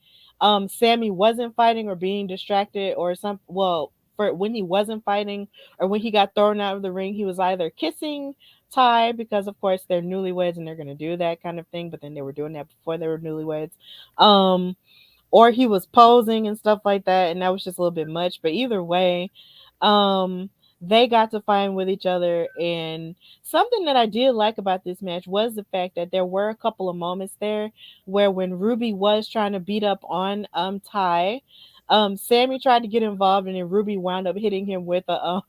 Sammy wasn't fighting or being distracted or some. Well, for when he wasn't fighting or when he got thrown out of the ring, he was either kissing Ty because of course they're newlyweds and they're gonna do that kind of thing, but then they were doing that before they were newlyweds. Um, or he was posing and stuff like that, and that was just a little bit much. But either way, um, they got to fight with each other. And something that I did like about this match was the fact that there were a couple of moments there where when Ruby was trying to beat up on Ty, Sammy tried to get involved, and then Ruby wound up hitting him with a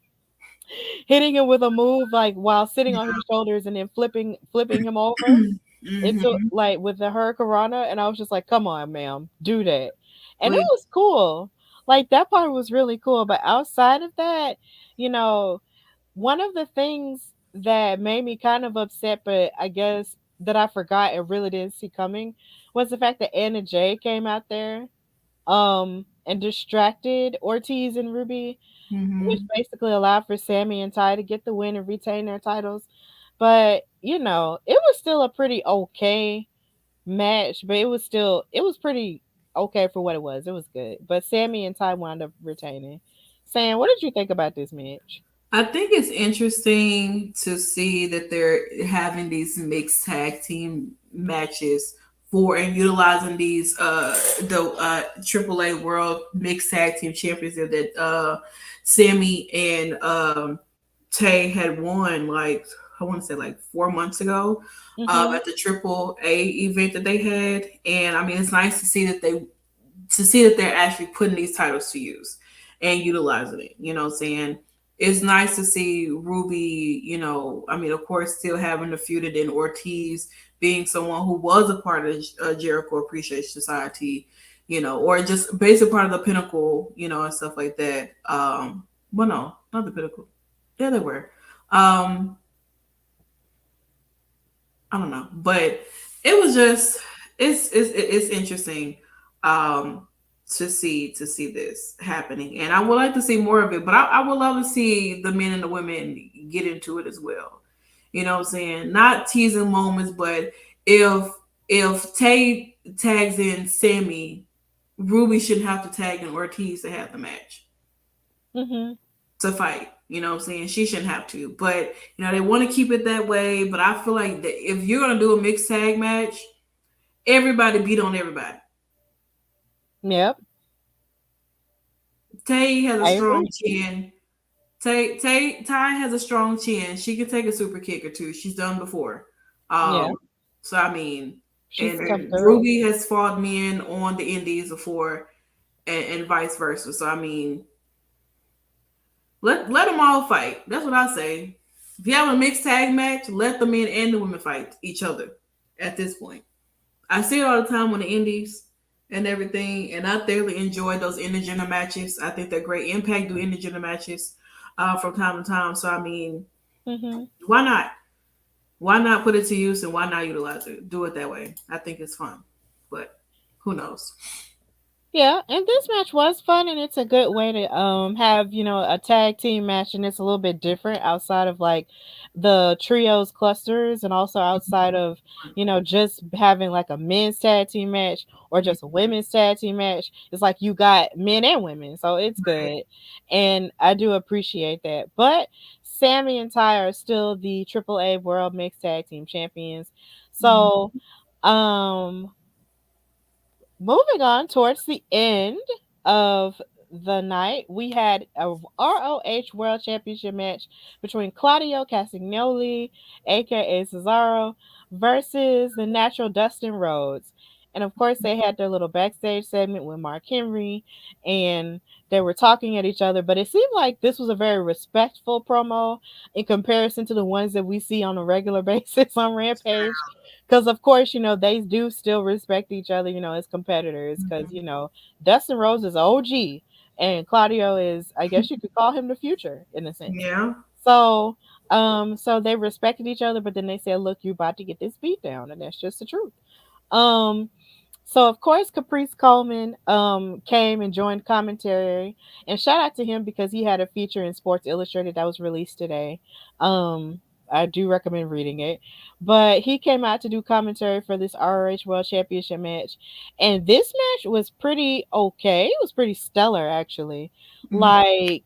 move like while sitting on his shoulders and then flipping him over into Mhm. like with the hurricanrana, and I was just like, come on, ma'am, do that. And it Please. was cool. Like that part was really cool. But outside of that, you know, one of the things that made me kind of upset, but I guess that I forgot and really didn't see coming was the fact that Anna Jay came out there and distracted Ortiz and Ruby. which Hmm. basically allowed for Sammy and Ty to get the win and retain their titles. But it was still a pretty okay match, but it was pretty okay for what it was. It was good. But Sammy and Ty wound up retaining. Sam, what did you think about this match? I think it's interesting to see that they're having these mixed tag team matches for and utilizing these the AAA World Mixed Tag Team Championship that Sammy and Tay had won, like I want to say like 4 months ago, Mhm. at the Triple A event that they had. And I mean, it's nice to see that they're actually putting these titles to use and utilizing it. You know what I'm saying? It's nice to see Ruby, I mean, of course, still having the feud, and Ortiz being someone who was a part of Jericho Appreciation Society, or just basically part of the Pinnacle, and stuff like that. Well, no, not the Pinnacle. Yeah, they were. Um, I don't know, but it was just it's interesting um to see this happening, and I would like to see more of it. But I would love to see the men and the women get into it as well. You know what I'm saying? Not teasing moments, but if Tay tags in Sammy, Ruby shouldn't have to tag in Ortiz to have the match Mhm. to fight. You know what I'm saying? She shouldn't have to. But, they want to keep it that way. But I feel like that if you're going to do a mixed tag match, everybody beat on everybody. Yep. Tay has a I strong agree. chin. Ty has a strong chin. She can take a super kick or two. She's done before. Yeah. Um, so I mean, She's come and through. Ruby has fought men on the Indies before, and vice versa. So I mean, let them all fight. That's what I say. If you have a mixed tag match, let the men and the women fight each other. At this point, I see it all the time on the Indies and everything, and I thoroughly enjoy those intergender matches. I think they're great. Impact do intergender matches from time to time. So I mean, Mhm. why not? Why not put it to use and why not utilize it? Do it that way. I think it's fun, but who knows? Yeah, and this match was fun, and it's a good way to have a tag team match, and it's a little bit different outside of like the trios clusters, and also outside of just having like a men's tag team match or just a women's tag team match. It's like you got men and women, so it's Right. good, and I do appreciate that. But Sammy and Ty are still the AAA World Mixed Tag Team Champions, so um moving on towards the end of the night, we had a ROH World Championship match between Claudio Castagnoli, aka Cesaro, versus the natural Dustin Rhodes. And of course, they had their little backstage segment with Mark Henry, and they were talking at each other. But it seemed like this was a very respectful promo in comparison to the ones that we see on a regular basis on Rampage, because of course they do still respect each other as competitors, because Dustin Rose is OG and Claudio is, I guess you could call him, the future in a sense. Yeah. So they respected each other, but then they said, look, you about to get this beat down, and that's just the truth. um so of course Caprice Coleman came and joined commentary, and shout out to him because he had a feature in Sports Illustrated that was released today. Um I do recommend reading it. But he came out to do commentary for this ROH World Championship match. And this match was pretty okay. It was pretty stellar actually. Mhm. Like,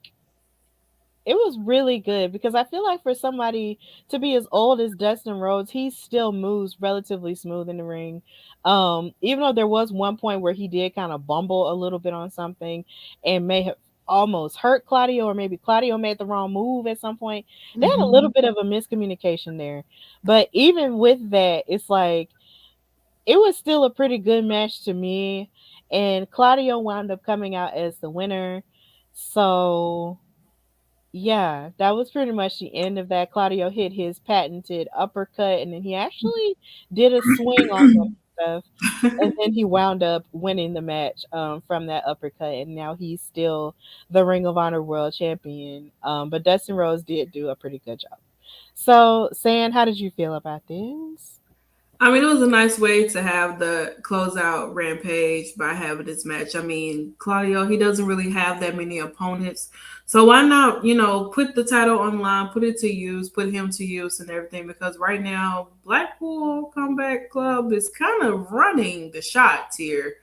it was really good because I feel like for somebody to be as old as Dustin Rhodes, he still moves relatively smooth in the ring. Even though there was one point where he did kind of bumble a little bit on something and may have almost hurt Claudio, or maybe Claudio made the wrong move at some point. They had a little Mhm. bit of a miscommunication there. But even with that, it's like it was still a pretty good match to me. And Claudio wound up coming out as the winner. So yeah, that was pretty much the end of that. Claudio hit his patented uppercut, and then he actually did a swing on him and stuff. And then he wound up winning the match from that uppercut, and now he's still the Ring of Honor World Champion. But Dustin Rhodes did do a pretty good job. So, San, how did you feel about this? I mean, it was a nice way to have the close out Rampage by having this match. I mean, Claudio, he doesn't really have that many opponents. So why not, put the title online, put it to use, put him to use and everything? Because right now, Blackpool Combat Club is kind of running the shots here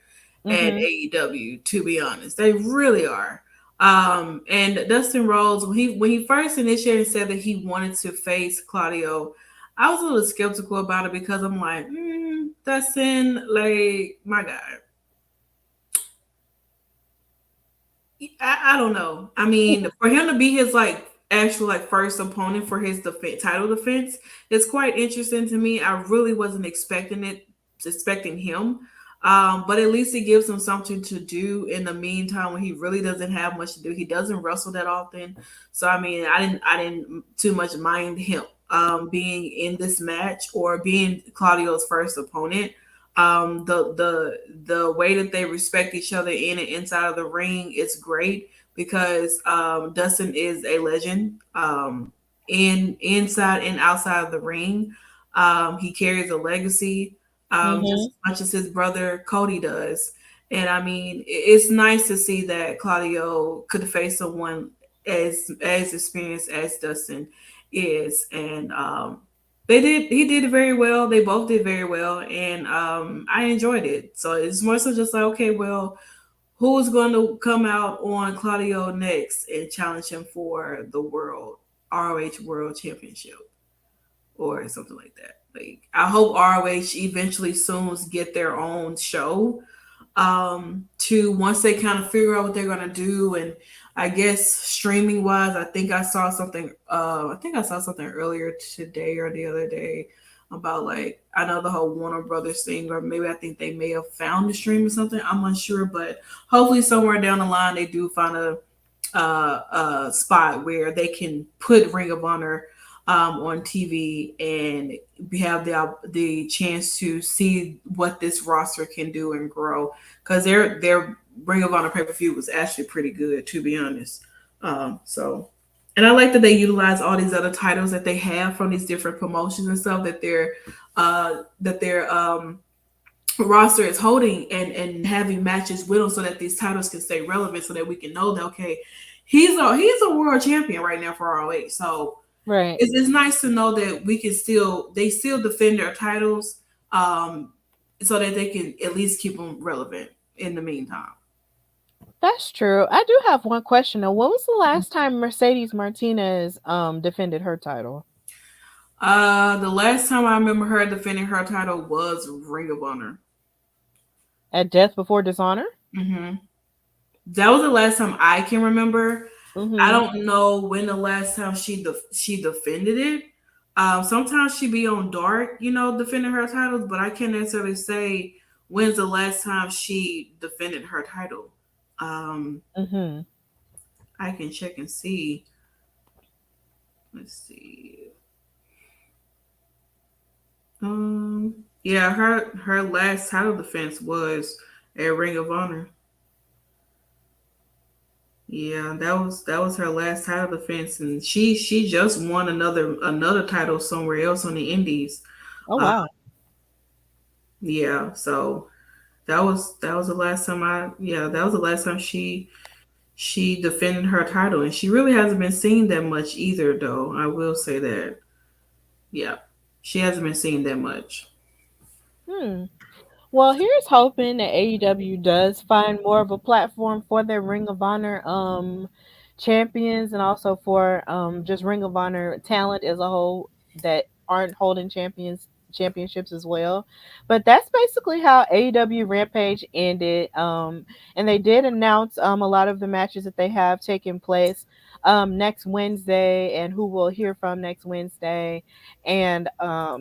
at Mhm. AEW, to be honest. They really are. And Dustin Rhodes, when he first initiated said that he wanted to face Claudio, I was a little skeptical about it because I'm like, Dustin, like, my God. I don't know. I mean, for him to be his like actual like first opponent for his title defense, it's quite interesting to me. I really wasn't expecting him. But at least it gives him something to do in the meantime when he really doesn't have much to do. He doesn't wrestle that often, so I mean, I didn't too much mind him being in this match or being Claudio's first opponent. The way that they respect each other in and inside of the ring is great because Dustin is a legend in inside and outside of the ring. He carries a legacy just Mhm. as much as his brother Cody does. And I mean, it's nice to see that Claudio could face someone as experienced as Dustin is, and he did very well. They both did very well, and I enjoyed it. So it's more so just like, okay, well, who's going to come out on Claudio next and challenge him for the world ROH World Championship or something like that? Like, I hope ROH eventually soon get their own show to once they kind of figure out what they're gonna do. And I guess streaming wise, I think I saw something earlier today or the other day about, like, I know the whole Warner Brothers thing, or maybe I think they may have found a stream or something. I'm unsure, but hopefully somewhere down the line they do find a spot where they can put Ring of Honor on TV and have the chance to see what this roster can do and grow, because their Ring of Honor pay per view was actually pretty good, to be honest. So, and I like that they utilize all these other titles that they have from these different promotions and stuff that their roster is holding and having matches with them so that these titles can stay relevant, so that we can know that, okay, he's a world champion right now for ROH. So Right. it's nice to know that they still defend their titles, so that they can at least keep them relevant in the meantime. That's true. I do have one question though. When was the last time Mercedes Martinez defended her title? The last time I remember her defending her title was Ring of Honor. At Death Before Dishonor? hmm That was the last time I can remember. I Mhm. don't know when the last time she defended it. Sometimes she be on Dark, defending her titles, but I can't necessarily say when's the last time she defended her title. Um, Mhm. I can check and see. Let's see. Yeah, her last title defense was at Ring of Honor. Yeah, that was her last title defense, and she just won another title somewhere else on the Indies. Oh Uh, wow. yeah, so that was the last time that was the last time she defended her title, and she really hasn't been seen that much either, though. I will say that. Yeah, she hasn't been seen that much. Hmm. Well, here's hoping that AEW does find more of a platform for their Ring of Honor champions, and also for just Ring of Honor talent as a whole that aren't holding championships as well. But that's basically how AEW Rampage ended. And they did announce a lot of the matches that they have taking place next Wednesday, and who we'll hear from next Wednesday, and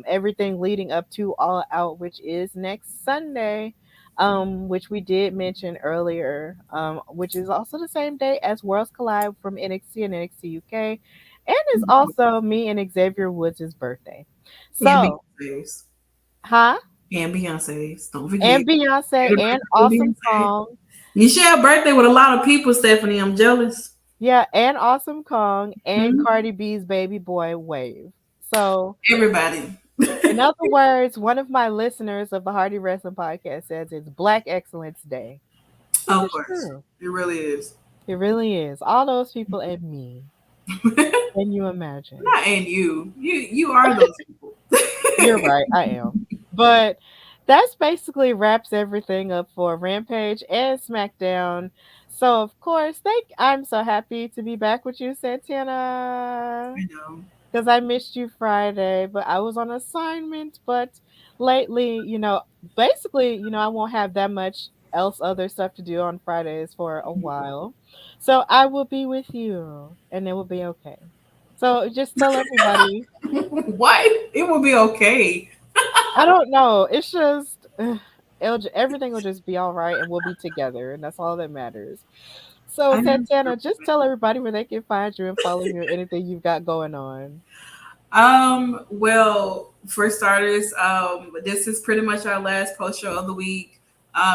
everything leading up to All Out, which is next Sunday, which we did mention earlier, which is also the same day as Worlds Collide from NXT and NXT UK, and is also me and Xavier Woods' birthday. And So, Beyonce's. huh? And Beyonce's. Don't forget. And Beyonce and Awesome Beyonce. Kong. You share a birthday with a lot of people, Stephanie. I'm jealous. Yeah, and Awesome Kong and Mhm. Cardi B's baby boy Wave. So, Everybody. In other words, one of my listeners of the Hardy Wrestling Podcast says it's Black Excellence Day, which Of is course, true. it really is. It really is. All those people and me. Can you imagine? Not and you are those people. You're right, I am. But that's basically wraps everything up for Rampage and SmackDown. So of course, I'm so happy to be back with you, Santana. I know. Because I missed you Friday, but I was on assignment. But lately, basically, I won't have that much else other stuff to do on Fridays for a while. So I will be with you and it will be okay. So just tell everybody. What? It will be okay. I don't know. It's just everything will just be all right and we'll be together and that's all that matters. So I know. Santana, just tell everybody where they can find you and follow you or anything you've got going on. Well, for starters, this is pretty much our last post show of the week.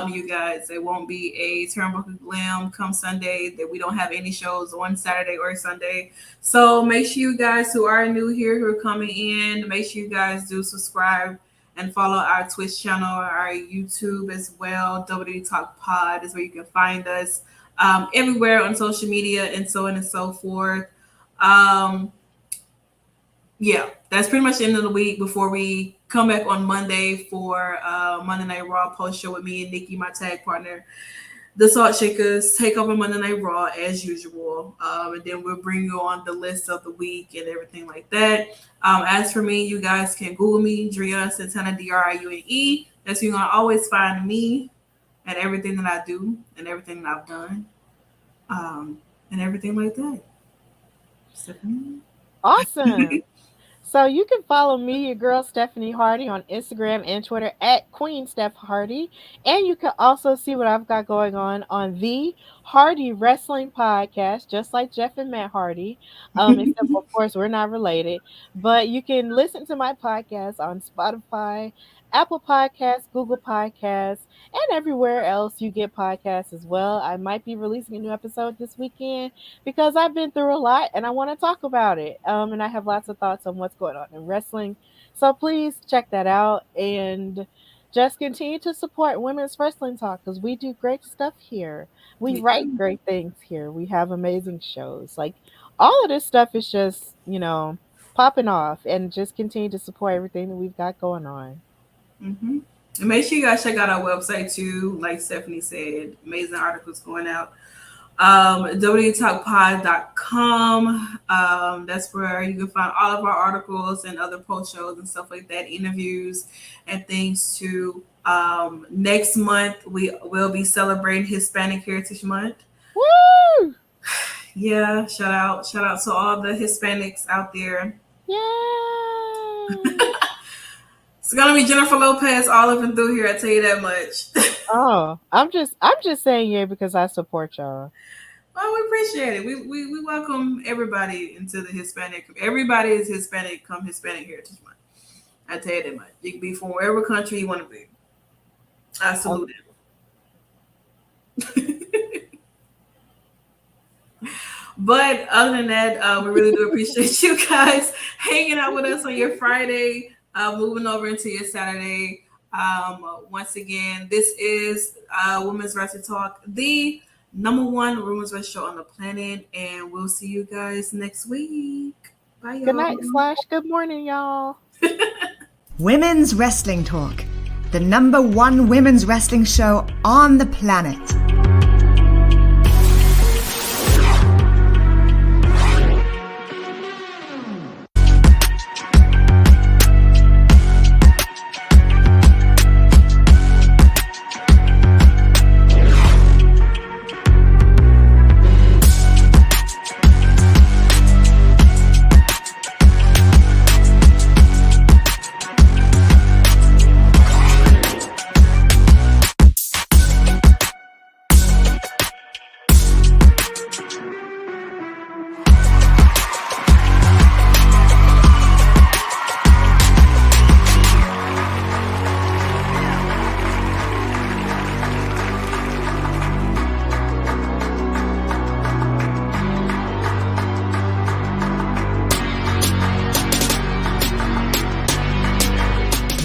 You guys, there won't be a Turnbuckle Glam come Sunday. That we don't have any shows on Saturday or Sunday. So make sure you guys who are new here, who are coming in, make sure you guys do subscribe and follow our Twitch channel, our YouTube as well. WWE Talk Pod is where you can find us. Everywhere on social media and so on and so forth. Yeah, that's pretty much the end of the week before we come back on Monday for Monday Night Raw post show with me and Nikki, my tag partner. The Salt Shakers take over Monday Night Raw as usual. And then we'll bring you on the list of the week and everything like that. As for me, you guys can Google me, Driune Santana, Driune. That's where you're going to always find me and everything that I do and everything that I've done. And everything like that. Stephanie? Awesome. So you can follow me, your girl Stephanie Hardy, on Instagram and Twitter at Queen Steph Hardy. And you can also see what I've got going on the Hardy Wrestling Podcast, just like Jeff and Matt Hardy. Except, of course, we're not related. But you can listen to my podcast on Spotify, Apple Podcasts, Google Podcasts, and everywhere else you get podcasts as well. I might be releasing a new episode this weekend because I've been through a lot and I want to talk about it. And I have lots of thoughts on what's going on in wrestling. So please check that out and just continue to support Women's Wrestling Talk because we do great stuff here. We write great things here. We have amazing shows. Like all of this stuff is just, popping off, and just continue to support everything that we've got going on. Mm-hmm. And make sure you guys check out our website too. Like Stephanie said, amazing articles going out. www.talkpod.com. That's where you can find all of our articles and other post shows and stuff like that, interviews and things too. Next month we will be celebrating Hispanic Heritage Month. Woo! Yeah, shout out to all the Hispanics out there. Yay! It's gonna be Jennifer Lopez all up and through here. I tell you that much. Oh, I'm just saying yeah because I support y'all. Well, we appreciate it. We welcome everybody into the Hispanic. Everybody is Hispanic come Hispanic Heritage Month. I tell you that much. You can be from wherever country you want to be. I salute it. But other than that, we really do appreciate you guys hanging out with us on your Friday. Moving over into your Saturday. Once again, this is Women's Wrestling Talk, the #1 women's wrestling show on the planet, and we'll see you guys next week. Bye, y'all. Good night / good morning, y'all. Women's Wrestling Talk, the #1 women's wrestling show on the planet.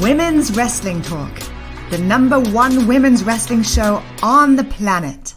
Women's Wrestling Talk, the #1 women's wrestling show on the planet.